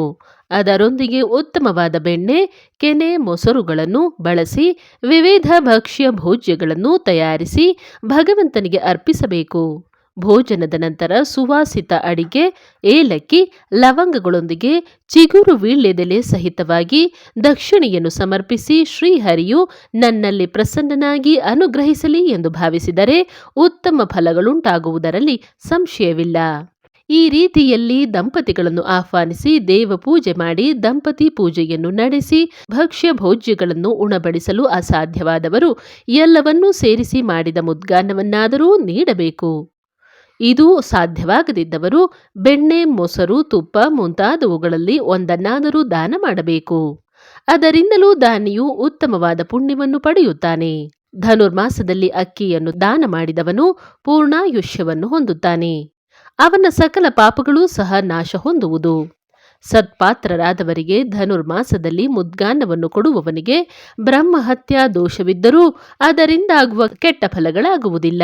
ಅದರೊಂದಿಗೆ ಉತ್ತಮವಾದ ಬೆಣ್ಣೆ, ಕೆನೆ, ಮೊಸರುಗಳನ್ನು ಬಳಸಿ ವಿವಿಧ ಭಕ್ಷ್ಯ ಭೋಜ್ಯಗಳನ್ನು ತಯಾರಿಸಿ ಭಗವಂತನಿಗೆ ಅರ್ಪಿಸಬೇಕು. ಭೋಜನದ ನಂತರ ಸುವಾಸಿತ ಅಡಿಕೆ, ಏಲಕ್ಕಿ, ಲವಂಗಗಳೊಂದಿಗೆ ಚಿಗುರು ವೀಳ್ಯದೆಲೆ ಸಹಿತವಾಗಿ ದಕ್ಷಿಣೆಯನ್ನು ಸಮರ್ಪಿಸಿ ಶ್ರೀಹರಿಯು ನನ್ನಲ್ಲಿ ಪ್ರಸನ್ನನಾಗಿ ಅನುಗ್ರಹಿಸಲಿ ಎಂದು ಭಾವಿಸಿದರೆ ಉತ್ತಮ ಫಲಗಳುಂಟಾಗುವುದರಲ್ಲಿ ಸಂಶಯವಿಲ್ಲ. ಈ ರೀತಿಯಲ್ಲಿ ದಂಪತಿಗಳನ್ನು ಆಹ್ವಾನಿಸಿ ದೇವ ಪೂಜೆ ಮಾಡಿ ದಂಪತಿ ಪೂಜೆಯನ್ನು ನಡೆಸಿ ಭಕ್ಷ್ಯ ಭೋಜ್ಯಗಳನ್ನು ಉಣಬಡಿಸಲು ಅಸಾಧ್ಯವಾದವರು ಎಲ್ಲವನ್ನೂ ಸೇರಿಸಿ ಮಾಡಿದ ಮುದ್ಗಾನ್ನವನ್ನಾದರೂ ನೀಡಬೇಕು. ಇದು ಸಾಧ್ಯವಾಗದಿದ್ದವರು ಬೆಣ್ಣೆ, ಮೊಸರು, ತುಪ್ಪ ಮುಂತಾದವುಗಳಲ್ಲಿ ಒಂದನ್ನಾದರೂ ದಾನ ಮಾಡಬೇಕು. ಅದರಿಂದಲೂ ದಾನಿಯು ಉತ್ತಮವಾದ ಪುಣ್ಯವನ್ನು ಪಡೆಯುತ್ತಾನೆ. ಧನುರ್ಮಾಸದಲ್ಲಿ ಅಕ್ಕಿಯನ್ನು ದಾನ ಮಾಡಿದವನು ಪೂರ್ಣಾಯುಷ್ಯವನ್ನು ಹೊಂದುತ್ತಾನೆ. ಅವನ ಸಕಲ ಪಾಪಗಳೂ ಸಹ ನಾಶ ಹೊಂದುವುದು. ಸತ್ಪಾತ್ರರಾದವರಿಗೆ ಧನುರ್ಮಾಸದಲ್ಲಿ ಮುದ್ಗಾನ್ನವನ್ನು ಕೊಡುವವನಿಗೆ ಬ್ರಹ್ಮಹತ್ಯಾ ದೋಷವಿದ್ದರೂ ಅದರಿಂದಾಗುವ ಕೆಟ್ಟ ಫಲಗಳಾಗುವುದಿಲ್ಲ.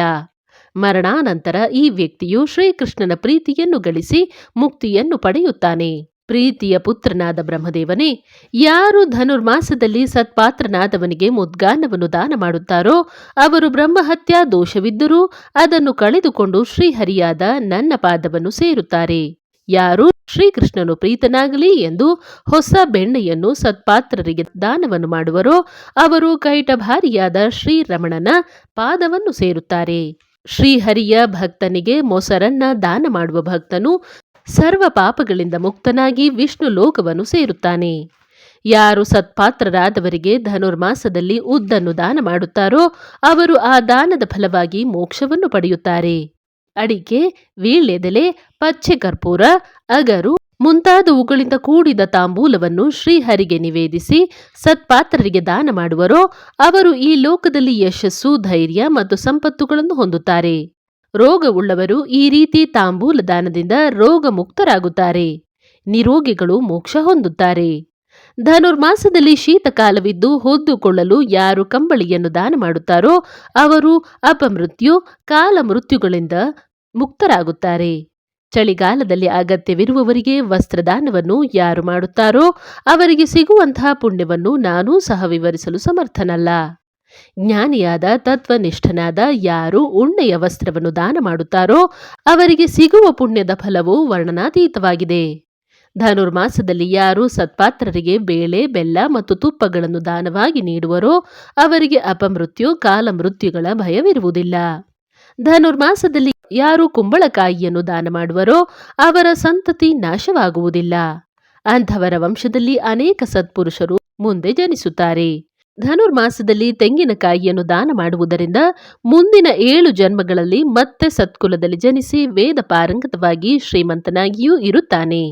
ಮರಣಾನಂತರ ಈ ವ್ಯಕ್ತಿಯು ಶ್ರೀಕೃಷ್ಣನ ಪ್ರೀತಿಯನ್ನು ಗಳಿಸಿ ಮುಕ್ತಿಯನ್ನು ಪಡೆಯುತ್ತಾನೆ. ಪ್ರೀತಿಯ ಪುತ್ರನಾದ ಬ್ರಹ್ಮದೇವನೇ, ಯಾರು ಧನುರ್ಮಾಸದಲ್ಲಿ ಸತ್ಪಾತ್ರನಾದವನಿಗೆ ಮುದ್ಗಾನ್ನವನ್ನು ದಾನ ಮಾಡುತ್ತಾರೋ ಅವರು ಬ್ರಹ್ಮಹತ್ಯಾ ದೋಷವಿದ್ದರೂ ಅದನ್ನು ಕಳೆದುಕೊಂಡು ಶ್ರೀಹರಿಯಾದ ನನ್ನ ಪಾದವನ್ನು ಸೇರುತ್ತಾರೆ. ಯಾರು ಶ್ರೀಕೃಷ್ಣನು ಪ್ರೀತನಾಗಲಿ ಎಂದು ಹೊಸ ಬೆಣ್ಣೆಯನ್ನು ಸತ್ಪಾತ್ರರಿಗೆ ದಾನವನ್ನು ಮಾಡುವರೋ ಅವರು ಕೈಟಭಾರಿಯಾದ ಶ್ರೀರಮಣನ ಪಾದವನ್ನು ಸೇರುತ್ತಾರೆ. ಶ್ರೀಹರಿಯ ಭಕ್ತನಿಗೆ ಮೊಸರನ್ನ ದಾನ ಮಾಡುವ ಭಕ್ತನು ಸರ್ವ ಪಾಪಗಳಿಂದ ಮುಕ್ತನಾಗಿ ವಿಷ್ಣು ಲೋಕವನ್ನು ಸೇರುತ್ತಾನೆ. ಯಾರು ಸತ್ಪಾತ್ರರಾದವರಿಗೆ ಧನುರ್ಮಾಸದಲ್ಲಿ ಉದ್ದನ್ನು ದಾನ ಮಾಡುತ್ತಾರೋ ಅವರು ಆ ದಾನದ ಫಲವಾಗಿ ಮೋಕ್ಷವನ್ನು ಪಡೆಯುತ್ತಾರೆ. ಅಡಿಕೆ, ವೀಳ್ಯದೆಲೆ, ಪಚ್ಚೆ ಕರ್ಪೂರ, ಅಗರು ಮುಂತಾದವುಗಳಿಂದ ಕೂಡಿದ ತಾಂಬೂಲವನ್ನು ಶ್ರೀಹರಿಗೆ ನಿವೇದಿಸಿ ಸತ್ಪಾತ್ರರಿಗೆ ದಾನ ಮಾಡುವರೋ ಅವರು ಈ ಲೋಕದಲ್ಲಿ ಯಶಸ್ಸು, ಧೈರ್ಯ ಮತ್ತು ಸಂಪತ್ತುಗಳನ್ನು ಹೊಂದುತ್ತಾರೆ. ರೋಗವುಳ್ಳವರು ಈ ರೀತಿ ತಾಂಬೂಲ ದಾನದಿಂದ ರೋಗ ಮುಕ್ತರಾಗುತ್ತಾರೆ. ನಿರೋಗಿಗಳು ಮೋಕ್ಷ ಹೊಂದುತ್ತಾರೆ. ಧನುರ್ಮಾಸದಲ್ಲಿ ಶೀತಕಾಲವಿದ್ದು ಹೊದ್ದುಕೊಳ್ಳಲು ಯಾರು ಕಂಬಳಿಯನ್ನು ದಾನ ಮಾಡುತ್ತಾರೋ ಅವರು ಅಪಮೃತ್ಯು, ಕಾಲ ಮೃತ್ಯುಗಳಿಂದ ಮುಕ್ತರಾಗುತ್ತಾರೆ. ಚಳಿಗಾಲದಲ್ಲಿ ಅಗತ್ಯವಿರುವವರಿಗೆ ವಸ್ತ್ರದಾನವನ್ನು ಯಾರು ಮಾಡುತ್ತಾರೋ ಅವರಿಗೆ ಸಿಗುವಂತಹ ಪುಣ್ಯವನ್ನು ನಾನೂ ಸಹ ವಿವರಿಸಲು ಸಮರ್ಥನಲ್ಲ. ಜ್ಞಾನಿಯಾದ ತತ್ವನಿಷ್ಠನಾದ ಯಾರು ಉಣ್ಣೆಯ ವಸ್ತ್ರವನ್ನು ದಾನ ಮಾಡುತ್ತಾರೋ ಅವರಿಗೆ ಸಿಗುವ ಪುಣ್ಯದ ಫಲವು ವರ್ಣನಾತೀತವಾಗಿದೆ. ಧನುರ್ಮಾಸದಲ್ಲಿ ಯಾರು ಸತ್ಪಾತ್ರರಿಗೆ ಬೇಳೆ, ಬೆಲ್ಲ ಮತ್ತು ತುಪ್ಪಗಳನ್ನು ದಾನವಾಗಿ ನೀಡುವರೋ ಅವರಿಗೆ ಅಪಮೃತ್ಯು, ಕಾಲ ಮೃತ್ಯುಗಳ ಭಯವಿರುವುದಿಲ್ಲ. ಧನುರ್ಮಾಸದಲ್ಲಿ ಯಾರು ಕುಂಬಳಕಾಯಿಯನ್ನು ದಾನ ಮಾಡುವರೋ ಅವರ ಸಂತತಿ ನಾಶವಾಗುವುದಿಲ್ಲ. ಅಂಥವರ ವಂಶದಲ್ಲಿ ಅನೇಕ ಸತ್ಪುರುಷರು ಮುಂದೆ ಜನಿಸುತ್ತಾರೆ. ಧನುರ್ಮಾಸದಲ್ಲಿ ತೆಂಗಿನಕಾಯಿಯನ್ನು ದಾನ ಮಾಡುವುದರಿಂದ ಮುಂದಿನ 7 ಜನ್ಮಗಳಲ್ಲಿ ಮತ್ತೆ ಸತ್ಕುಲದಲ್ಲಿ ಜನಿಸಿ ವೇದ ಪಾರಂಗತವಾಗಿ ಶ್ರೀಮಂತನಾಗಿಯೂ ಇರುತ್ತಾನೆ.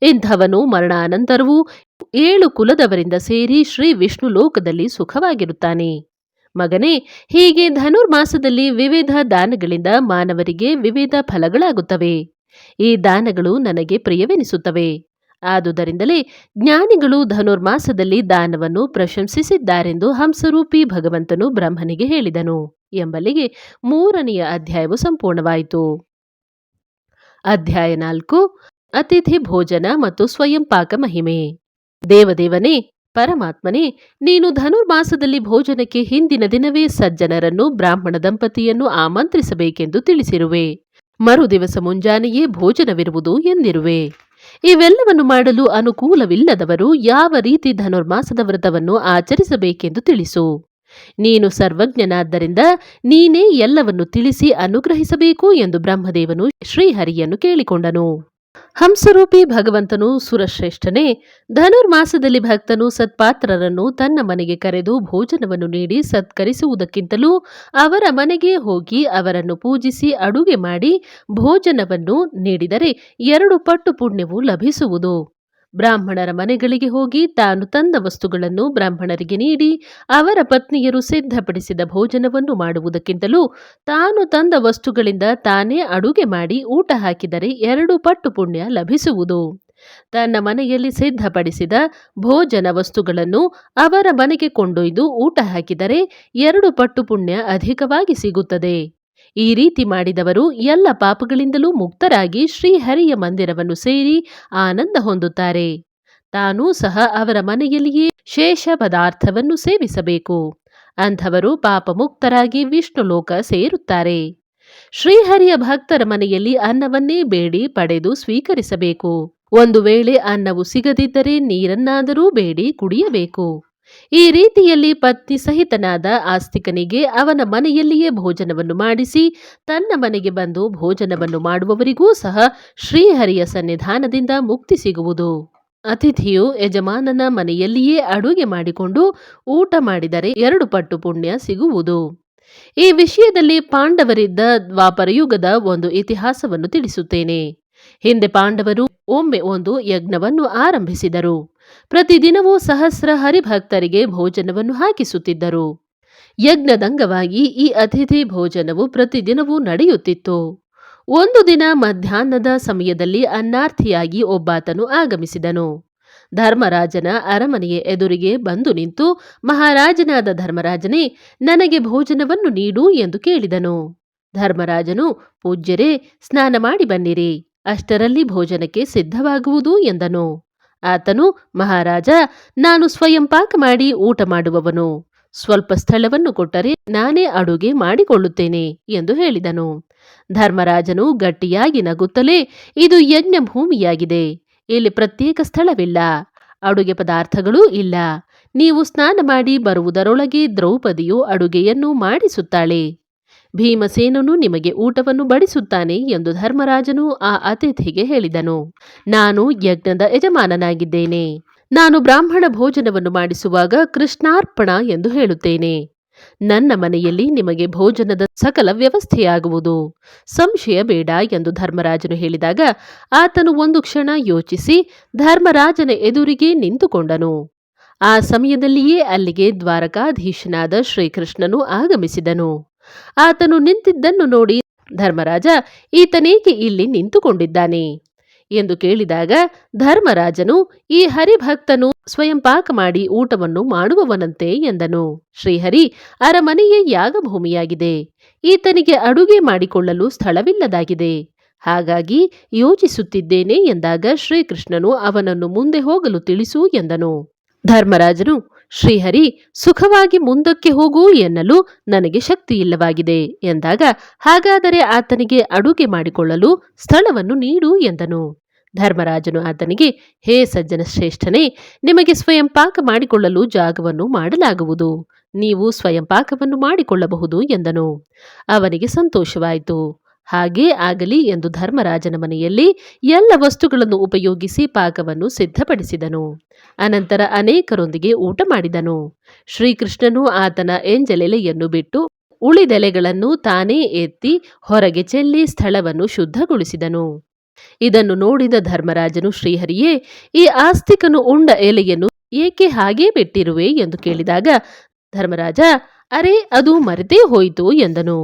ಇಂಥವನು ಮರಣಾನಂತರವೂ 7 ಕುಲದವರಿಂದ ಸೇರಿ ಶ್ರೀ ವಿಷ್ಣು ಲೋಕದಲ್ಲಿ ಸುಖವಾಗಿರುತ್ತಾನೆ. ಮಗನೇ, ಹೀಗೆ ಧನುರ್ಮಾಸದಲ್ಲಿ ವಿವಿಧ ದಾನಗಳಿಂದ ಮಾನವರಿಗೆ ವಿವಿಧ ಫಲಗಳಾಗುತ್ತವೆ. ಈ ದಾನಗಳು ನನಗೆ ಪ್ರಿಯವೆನಿಸುತ್ತವೆ. ಆದುದರಿಂದಲೇ ಜ್ಞಾನಿಗಳು ಧನುರ್ಮಾಸದಲ್ಲಿ ದಾನವನ್ನು ಪ್ರಶಂಸಿಸಿದ್ದಾರೆಂದು ಹಂಸರೂಪಿ ಭಗವಂತನು ಬ್ರಹ್ಮನಿಗೆ ಹೇಳಿದನು ಎಂಬಲ್ಲಿಗೆ 3ನೆಯ ಅಧ್ಯಾಯವು ಸಂಪೂರ್ಣವಾಯಿತು. ಅಧ್ಯಾಯ 4 ಅತಿಥಿ ಭೋಜನ ಮತ್ತು ಸ್ವಯಂ ಪಾಕ ಮಹಿಮೆ. ದೇವದೇವನೇ, ಪರಮಾತ್ಮನೇ, ನೀನು ಧನುರ್ಮಾಸದಲ್ಲಿ ಭೋಜನಕ್ಕೆ ಹಿಂದಿನ ದಿನವೇ ಸಜ್ಜನರನ್ನು, ಬ್ರಾಹ್ಮಣ ದಂಪತಿಯನ್ನು ಆಮಂತ್ರಿಸಬೇಕೆಂದು ತಿಳಿಸಿರುವೆ. ಮರುದಿವಸ ಮುಂಜಾನೆಯೇ ಭೋಜನವಿರುವುದು ಎಂದಿರುವೆ. ಇವೆಲ್ಲವನ್ನು ಮಾಡಲು ಅನುಕೂಲವಿಲ್ಲದವರು ಯಾವ ರೀತಿ ಧನುರ್ಮಾಸದ ವ್ರತವನ್ನು ಆಚರಿಸಬೇಕೆಂದು ತಿಳಿಸು. ನೀನು ಸರ್ವಜ್ಞನಾದ್ದರಿಂದ ನೀನೇ ಎಲ್ಲವನ್ನು ತಿಳಿಸಿ ಅನುಗ್ರಹಿಸಬೇಕು ಎಂದು ಬ್ರಹ್ಮದೇವನು ಶ್ರೀಹರಿಯನ್ನು ಕೇಳಿಕೊಂಡನು. ಹಂಸರೂಪಿ ಭಗವಂತನು ಸುರಶ್ರೇಷ್ಠನೇ, ಧನುರ್ಮಾಸದಲ್ಲಿ ಭಕ್ತನು ಸತ್ಪಾತ್ರರನ್ನು ತನ್ನ ಮನೆಗೆ ಕರೆದು ಭೋಜನವನ್ನು ನೀಡಿ ಸತ್ಕರಿಸುವುದಕ್ಕಿಂತಲೂ ಅವರ ಮನೆಗೆ ಹೋಗಿ ಅವರನ್ನು ಪೂಜಿಸಿ ಅಡುಗೆ ಮಾಡಿ ಭೋಜನವನ್ನು ನೀಡಿದರೆ 2 ಪಟ್ಟು ಪುಣ್ಯವು ಲಭಿಸುವುದು. ಬ್ರಾಹ್ಮಣರ ಮನೆಗಳಿಗೆ ಹೋಗಿ ತಾನು ತಂದ ವಸ್ತುಗಳನ್ನು ಬ್ರಾಹ್ಮಣರಿಗೆ ನೀಡಿ ಅವರ ಪತ್ನಿಯರು ಸಿದ್ಧಪಡಿಸಿದ ಭೋಜನವನ್ನು ಮಾಡುವುದಕ್ಕಿಂತಲೂ ತಾನು ತಂದ ವಸ್ತುಗಳಿಂದ ತಾನೇ ಅಡುಗೆ ಮಾಡಿ ಊಟ ಹಾಕಿದರೆ 2 ಪಟ್ಟು ಪುಣ್ಯ ಲಭಿಸುವುದು. ತನ್ನ ಮನೆಯಲ್ಲಿ ಸಿದ್ಧಪಡಿಸಿದ ಭೋಜನ ವಸ್ತುಗಳನ್ನು ಅವರ ಮನೆಗೆ ಕೊಂಡೊಯ್ದು ಊಟ ಹಾಕಿದರೆ 2 ಪಟ್ಟು ಪುಣ್ಯ ಅಧಿಕವಾಗಿ ಸಿಗುತ್ತದೆ. ಈ ರೀತಿ ಮಾಡಿದವರು ಎಲ್ಲ ಪಾಪಗಳಿಂದಲೂ ಮುಕ್ತರಾಗಿ ಶ್ರೀಹರಿಯ ಮಂದಿರವನ್ನು ಸೇರಿ ಆನಂದ ಹೊಂದುತ್ತಾರೆ. ತಾನೂ ಸಹ ಅವರ ಮನೆಯಲ್ಲಿಯೇ ಶೇಷ ಪದಾರ್ಥವನ್ನು ಸೇವಿಸಬೇಕು. ಅಂಥವರು ಪಾಪ ಮುಕ್ತರಾಗಿ ವಿಷ್ಣು ಲೋಕ ಸೇರುತ್ತಾರೆ. ಶ್ರೀಹರಿಯ ಭಕ್ತರ ಮನೆಯಲ್ಲಿ ಅನ್ನವನ್ನೇ ಬೇಡಿ ಪಡೆದು ಸ್ವೀಕರಿಸಬೇಕು. ಒಂದು ವೇಳೆ ಅನ್ನವು ಸಿಗದಿದ್ದರೆ ನೀರನ್ನಾದರೂ ಬೇಡಿ ಕುಡಿಯಬೇಕು. ಈ ರೀತಿಯಲ್ಲಿ ಪತ್ನಿ ಸಹಿತನಾದ ಆಸ್ತಿಕನಿಗೆ ಅವನ ಮನೆಯಲ್ಲಿಯೇ ಭೋಜನವನ್ನು ಮಾಡಿಸಿ ತನ್ನ ಮನೆಗೆ ಬಂದು ಭೋಜನವನ್ನು ಮಾಡುವವರಿಗೂ ಸಹ ಶ್ರೀಹರಿಯ ಸನ್ನಿಧಾನದಿಂದ ಮುಕ್ತಿ ಸಿಗುವುದು. ಅತಿಥಿಯು ಯಜಮಾನನ ಮನೆಯಲ್ಲಿಯೇ ಅಡುಗೆ ಮಾಡಿಕೊಂಡು ಊಟ ಮಾಡಿದರೆ 2 ಪಟ್ಟು ಪುಣ್ಯ ಸಿಗುವುದು. ಈ ವಿಷಯದಲ್ಲಿ ಪಾಂಡವರಿದ್ದ ದ್ವಾಪರಯುಗದ ಒಂದು ಇತಿಹಾಸವನ್ನು ತಿಳಿಸುತ್ತೇನೆ. ಹಿಂದೆ ಪಾಂಡವರು ಒಮ್ಮೆ ಒಂದು ಯಜ್ಞವನ್ನು ಆರಂಭಿಸಿದರು. ಪ್ರತಿದಿನವೂ ಸಹಸ್ರ ಹರಿಭಕ್ತರಿಗೆ ಭೋಜನವನ್ನು ಹಾಕಿಸುತ್ತಿದ್ದರು. ಯಜ್ಞದಂಗವಾಗಿ ಈ ಅತಿಥಿ ಭೋಜನವು ಪ್ರತಿದಿನವೂ ನಡೆಯುತ್ತಿತ್ತು. ಒಂದು ದಿನ ಮಧ್ಯಾಹ್ನದ ಸಮಯದಲ್ಲಿ ಅನ್ನಾರ್ಥಿಯಾಗಿ ಒಬ್ಬಾತನು ಆಗಮಿಸಿದನು. ಧರ್ಮರಾಜನ ಅರಮನೆಯ ಎದುರಿಗೆ ಬಂದು ನಿಂತು, ಮಹಾರಾಜನಾದ ಧರ್ಮರಾಜನೇ, ನನಗೆ ಭೋಜನವನ್ನು ನೀಡು ಎಂದು ಕೇಳಿದನು. ಧರ್ಮರಾಜನು, ಪೂಜ್ಯರೇ, ಸ್ನಾನ ಮಾಡಿ ಬನ್ನಿರಿ, ಅಷ್ಟರಲ್ಲಿ ಭೋಜನಕ್ಕೆ ಸಿದ್ಧವಾಗುವುದು ಎಂದನು. ಆತನು, ಮಹಾರಾಜ, ನಾನು ಸ್ವಯಂ ಪಾಕ ಮಾಡಿ ಊಟ ಮಾಡುವವನು. ಸ್ವಲ್ಪ ಸ್ಥಳವನ್ನು ಕೊಟ್ಟರೆ ನಾನೇ ಅಡುಗೆ ಮಾಡಿಕೊಳ್ಳುತ್ತೇನೆ ಎಂದು ಹೇಳಿದನು. ಧರ್ಮರಾಜನು ಗಟ್ಟಿಯಾಗಿ ನಗುತ್ತಲೇ, ಇದು ಯಜ್ಞ ಭೂಮಿಯಾಗಿದೆ. ಇಲ್ಲಿ ಪ್ರತ್ಯೇಕ ಸ್ಥಳವಿಲ್ಲ, ಅಡುಗೆ ಪದಾರ್ಥಗಳೂ ಇಲ್ಲ. ನೀವು ಸ್ನಾನ ಮಾಡಿ ಬರುವುದರೊಳಗೆ ದ್ರೌಪದಿಯು ಅಡುಗೆಯನ್ನು ಮಾಡಿಸುತ್ತಾಳೆ. ಭೀಮಸೇನನು ನಿಮಗೆ ಊಟವನ್ನು ಬಡಿಸುತ್ತಾನೆ ಎಂದು ಧರ್ಮರಾಜನು ಆ ಅತಿಥಿಗೆ ಹೇಳಿದನು. ನಾನು ಯಜ್ಞದ ಯಜಮಾನನಾಗಿದ್ದೇನೆ. ನಾನು ಬ್ರಾಹ್ಮಣ ಭೋಜನವನ್ನು ಮಾಡಿಸುವಾಗ ಕೃಷ್ಣಾರ್ಪಣ ಎಂದು ಹೇಳುತ್ತೇನೆ. ನನ್ನ ಮನೆಯಲ್ಲಿ ನಿಮಗೆ ಭೋಜನದ ಸಕಲ ವ್ಯವಸ್ಥೆಯಾಗುವುದು, ಸಂಶಯ ಬೇಡ ಎಂದು ಧರ್ಮರಾಜನು ಹೇಳಿದಾಗ ಆತನು ಒಂದು ಕ್ಷಣ ಯೋಚಿಸಿ ಧರ್ಮರಾಜನ ಎದುರಿಗೆ ನಿಂತುಕೊಂಡನು. ಆ ಸಮಯದಲ್ಲಿಯೇ ಅಲ್ಲಿಗೆ ದ್ವಾರಕಾಧೀಶನಾದ ಶ್ರೀಕೃಷ್ಣನು ಆಗಮಿಸಿದನು. ಆತನು ನಿಂತಿದ್ದನ್ನು ನೋಡಿ, ಧರ್ಮರಾಜ, ಈತನೇಕೆ ಇಲ್ಲಿ ನಿಂತುಕೊಂಡಿದ್ದಾನೆ ಎಂದು ಕೇಳಿದಾಗ ಧರ್ಮರಾಜನು, ಈ ಹರಿಭಕ್ತನು ಸ್ವಯಂ ಪಾಕ ಮಾಡಿ ಊಟವನ್ನು ಮಾಡುವವನಂತೆ ಎಂದನು. ಶ್ರೀಹರಿ ಅರಮನೆಯೇ ಯಾಗಭೂಮಿಯಾಗಿದೆ. ಈತನಿಗೆ ಅಡುಗೆ ಮಾಡಿಕೊಳ್ಳಲು ಸ್ಥಳವಿಲ್ಲದಾಗಿದೆ. ಹಾಗಾಗಿ ಯೋಚಿಸುತ್ತಿದ್ದೇನೆ ಎಂದಾಗ ಶ್ರೀಕೃಷ್ಣನು ಅವನನ್ನು ಮುಂದೆ ಹೋಗಲು ತಿಳಿಸು ಎಂದನು. ಧರ್ಮರಾಜನು, ಶ್ರೀಹರಿ ಸುಖವಾಗಿ ಮುಂದಕ್ಕೆ ಹೋಗು ಎನ್ನಲು ನನಗೆ ಶಕ್ತಿ ಇಲ್ಲವಾಗಿದೆ ಎಂದಾಗ, ಹಾಗಾದರೆ ಆತನಿಗೆ ಅಡುಗೆ ಮಾಡಿಕೊಳ್ಳಲು ಸ್ಥಳವನ್ನು ನೀಡು ಎಂದನು. ಧರ್ಮರಾಜನು ಆತನಿಗೆ, ಹೇ ಸಜ್ಜನ ಶ್ರೇಷ್ಠನೇ, ನಿಮಗೆ ಸ್ವಯಂ ಪಾಕ ಮಾಡಿಕೊಳ್ಳಲು ಜಾಗವನ್ನು ಮಾಡಲಾಗುವುದು. ನೀವು ಸ್ವಯಂ ಪಾಕವನ್ನು ಮಾಡಿಕೊಳ್ಳಬಹುದು ಎಂದನು. ಅವನಿಗೆ ಸಂತೋಷವಾಯಿತು. ಹಾಗೇ ಆಗಲಿ ಎಂದು ಧರ್ಮರಾಜನ ಮನೆಯಲ್ಲಿ ಎಲ್ಲ ವಸ್ತುಗಳನ್ನು ಉಪಯೋಗಿಸಿ ಪಾಕವನ್ನು ಸಿದ್ಧಪಡಿಸಿದನು. ಅನಂತರ ಅನೇಕರೊಂದಿಗೆ ಊಟ ಮಾಡಿದನು. ಶ್ರೀಕೃಷ್ಣನು ಆತನ ಎಂಜಲೆಲೆಯನ್ನು ಬಿಟ್ಟು ಉಳಿದೆಲೆಗಳನ್ನು ತಾನೇ ಎತ್ತಿ ಹೊರಗೆ ಚೆಲ್ಲಿ ಸ್ಥಳವನ್ನು ಶುದ್ಧಗೊಳಿಸಿದನು. ಇದನ್ನು ನೋಡಿದ ಧರ್ಮರಾಜನು, ಶ್ರೀಹರಿಯೇ, ಈ ಆಸ್ತಿಕನು ಉಂಡ ಎಲೆಯನ್ನು ಏಕೆ ಹಾಗೇ ಬಿಟ್ಟಿರುವೆ ಎಂದು ಕೇಳಿದಾಗ ಧರ್ಮರಾಜ, ಅರೆ, ಅದು ಮರೆತೇ ಹೋಯಿತು ಎಂದನು.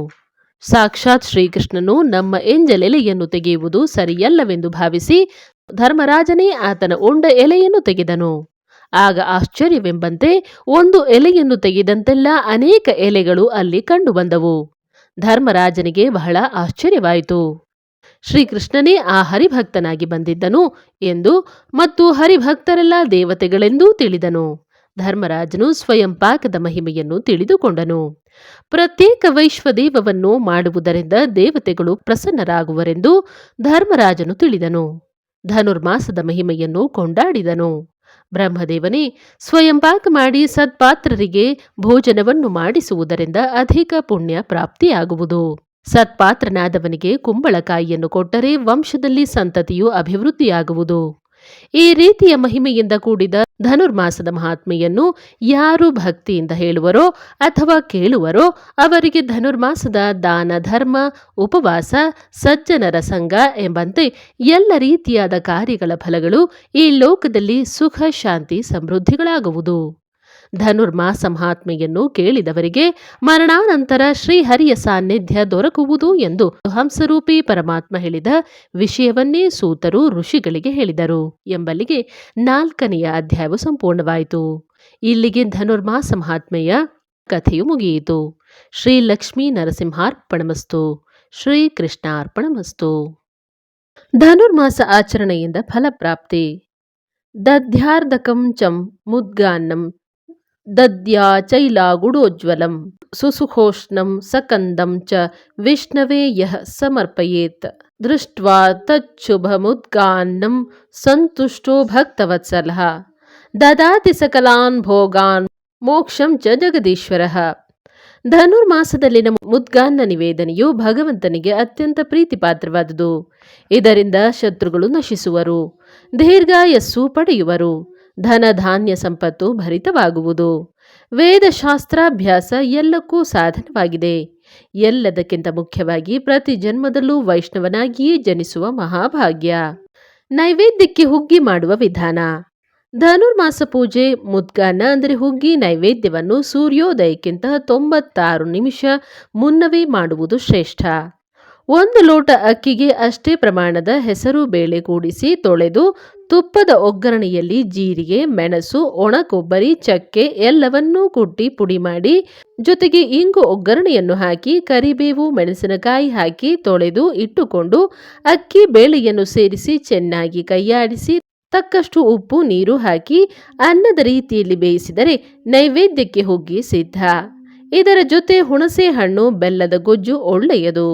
ಸಾಕ್ಷಾತ್ ಶ್ರೀಕೃಷ್ಣನು ನಮ್ಮ ಎಂಜಲೆಲೆಯನ್ನು ತೆಗೆಯುವುದು ಸರಿಯಲ್ಲವೆಂದು ಭಾವಿಸಿ ಧರ್ಮರಾಜನೇ ಆತನ ಉಂಡ ಎಲೆಯನ್ನು ತೆಗೆದನು. ಆಗ ಆಶ್ಚರ್ಯವೆಂಬಂತೆ ಒಂದು ಎಲೆಯನ್ನು ತೆಗೆದಂತೆಲ್ಲ ಅನೇಕ ಎಲೆಗಳು ಅಲ್ಲಿ ಕಂಡುಬಂದವು. ಧರ್ಮರಾಜನಿಗೆ ಬಹಳ ಆಶ್ಚರ್ಯವಾಯಿತು. ಶ್ರೀಕೃಷ್ಣನೇ ಆ ಹರಿಭಕ್ತನಾಗಿ ಬಂದಿದ್ದನು ಎಂದು ಮತ್ತು ಹರಿಭಕ್ತರೆಲ್ಲ ದೇವತೆಗಳೆಂದೂ ತಿಳಿದನು. ಧರ್ಮರಾಜನು ಸ್ವಯಂ ಪಾಕದ ಮಹಿಮೆಯನ್ನು ತಿಳಿದುಕೊಂಡನು. ಪ್ರತ್ಯೇಕ ವೈಶ್ವದೇವವನ್ನು ಮಾಡುವುದರಿಂದ ದೇವತೆಗಳು ಪ್ರಸನ್ನರಾಗುವರೆಂದು ಧರ್ಮರಾಜನು ತಿಳಿದನು. ಧನುರ್ಮಾಸದ ಮಹಿಮೆಯನ್ನು ಕೊಂಡಾಡಿದನು. ಬ್ರಹ್ಮದೇವನೇ, ಸ್ವಯಂ ಪಾಕ ಮಾಡಿ ಸತ್ಪಾತ್ರರಿಗೆ ಭೋಜನವನ್ನು ಮಾಡಿಸುವುದರಿಂದ ಅಧಿಕ ಪುಣ್ಯ ಪ್ರಾಪ್ತಿಯಾಗುವುದು. ಸತ್ಪಾತ್ರನಾದವನಿಗೆ ಕುಂಬಳಕಾಯಿಯನ್ನು ಕೊಟ್ಟರೆ ವಂಶದಲ್ಲಿ ಸಂತತಿಯು ಅಭಿವೃದ್ಧಿಯಾಗುವುದು. ಈ ರೀತಿಯ ಮಹಿಮೆಯಿಂದ ಕೂಡಿದ ಧನುರ್ಮಾಸದ ಮಹಾತ್ಮೆಯನ್ನು ಯಾರು ಭಕ್ತಿಯಿಂದ ಹೇಳುವರೋ ಅಥವಾ ಕೇಳುವರೋ ಅವರಿಗೆ ಧನುರ್ಮಾಸದ ದಾನ ಧರ್ಮ, ಉಪವಾಸ, ಸಜ್ಜನರ ಸಂಘ ಎಂಬಂತೆ ಎಲ್ಲ ರೀತಿಯಾದ ಕಾರ್ಯಗಳ ಫಲಗಳು ಈ ಲೋಕದಲ್ಲಿ ಸುಖ, ಶಾಂತಿ, ಸಮೃದ್ಧಿಗಳಾಗುವುದು. ಧನುರ್ಮಾಸ ಮಹಾತ್ಮೆಯನ್ನು ಕೇಳಿದವರಿಗೆ ಮರಣಾನಂತರ ಶ್ರೀಹರಿಯ ಸಾನ್ನಿಧ್ಯ ದೊರಕುವುದು ಎಂದು ಹಂಸರೂಪಿ ಪರಮಾತ್ಮ ಹೇಳಿದ ವಿಷಯವನ್ನೇ ಸೂತರು ಋಷಿಗಳಿಗೆ ಹೇಳಿದರು ಎಂಬಲ್ಲಿಗೆ 4ನೆಯ ಅಧ್ಯಾಯವು ಸಂಪೂರ್ಣವಾಯಿತು. ಇಲ್ಲಿಗೆ ಧನುರ್ಮಾಸ ಮಹಾತ್ಮೆಯ ಕಥೆಯು ಮುಗಿಯಿತು. ಶ್ರೀ ಲಕ್ಷ್ಮೀ ನರಸಿಂಹಾರ್ಪಣಮಸ್ತು. ಶ್ರೀ ಕೃಷ್ಣಾರ್ಪಣಮಸ್ತು. ಧನುರ್ಮಾಸ ಆಚರಣೆಯಿಂದ ಫಲಪ್ರಾಪ್ತಿ. ದಧ್ಯಾರ್ಧಕಂ ಚಂ ಮುದ್ಗಾನ್ನಂ ದದ್ಯಾ ಚೈಲಾಗುಡೋಜ್ವಲಂ ಸುಸುಖೋಷ್ಣಂ ಸಕಂದಂ ಚ ವಿಷ್ಣವೇ ಯಃ ಸಮರ್ಪಯೇತ್ ದೃಷ್ಟ್ವಾ ತಚ್ಚುಭಮುದ್ಗಾನ್ನಂ ಸಂತುಷ್ಟೋ ಭಕ್ತವತ್ಸಲಃ ದದಾತಿ ಸಕಲಾನ್ ಭೋಗಾನ್ ಮೋಕ್ಷಂ ಚ ಜಗದೀಶ್ವರಃ. ಧನುರ್ಮಾಸದಲ್ಲಿನ ಮುದ್ಗಾನ್ನ ನಿವೇದನೆಯು ಭಗವಂತನಿಗೆ ಅತ್ಯಂತ ಪ್ರೀತಿಪಾತ್ರವಾದುದು. ಇದರಿಂದ ಶತ್ರುಗಳು ನಶಿಸುವರು, ದೀರ್ಘಾಯಸ್ಸು ಪಡೆಯುವರು, ಧನ ಧಾನ್ಯ ಸಂಪತ್ತು ಭರಿತವಾಗುವುದು. ವೇದಶಾಸ್ತ್ರಾಭ್ಯಾಸ ಎಲ್ಲಕ್ಕೂ ಸಾಧನವಾಗಿದೆ. ಎಲ್ಲದಕ್ಕಿಂತ ಮುಖ್ಯವಾಗಿ ಪ್ರತಿ ಜನ್ಮದಲ್ಲೂ ವೈಷ್ಣವನಾಗಿಯೇ ಜನಿಸುವ ಮಹಾಭಾಗ್ಯ. ನೈವೇದ್ಯಕ್ಕೆ ಹುಗ್ಗಿ ಮಾಡುವ ವಿಧಾನ. ಧನುರ್ಮಾಸ ಪೂಜೆ ಮುದ್ಗಾನ್ನ ಅಂದರೆ ಹುಗ್ಗಿ ನೈವೇದ್ಯವನ್ನು ಸೂರ್ಯೋದಯಕ್ಕಿಂತ 96 ನಿಮಿಷ ಮುನ್ನವೇ ಮಾಡುವುದು ಶ್ರೇಷ್ಠ. 1 ಲೋಟ ಅಕ್ಕಿಗೆ ಅಷ್ಟೇ ಪ್ರಮಾಣದ ಹೆಸರು ಬೇಳೆ ಕೂಡಿಸಿ ತೊಳೆದು ತುಪ್ಪದ ಒಗ್ಗರಣೆಯಲ್ಲಿ ಜೀರಿಗೆ, ಮೆಣಸು, ಒಣ ಕೊಬ್ಬರಿ, ಚಕ್ಕೆ ಎಲ್ಲವನ್ನೂ ಕುಟ್ಟಿ ಪುಡಿ ಮಾಡಿ ಜೊತೆಗೆ ಇಂಗು ಒಗ್ಗರಣೆಯನ್ನು ಹಾಕಿ ಕರಿಬೇವು, ಮೆಣಸಿನಕಾಯಿ ಹಾಕಿ ತೊಳೆದು ಇಟ್ಟುಕೊಂಡು ಅಕ್ಕಿ ಬೇಳೆಯನ್ನು ಸೇರಿಸಿ ಚೆನ್ನಾಗಿ ಕೈಯಾಡಿಸಿ ತಕ್ಕಷ್ಟು ಉಪ್ಪು ನೀರು ಹಾಕಿ ಅನ್ನದ ರೀತಿಯಲ್ಲಿ ಬೇಯಿಸಿದರೆ ನೈವೇದ್ಯಕ್ಕೆ ಹುಗ್ಗಿ ಸಿದ್ಧ. ಇದರ ಜೊತೆ ಹುಣಸೆ ಹಣ್ಣು, ಬೆಲ್ಲದ ಗೊಜ್ಜು ಒಳ್ಳೆಯದು.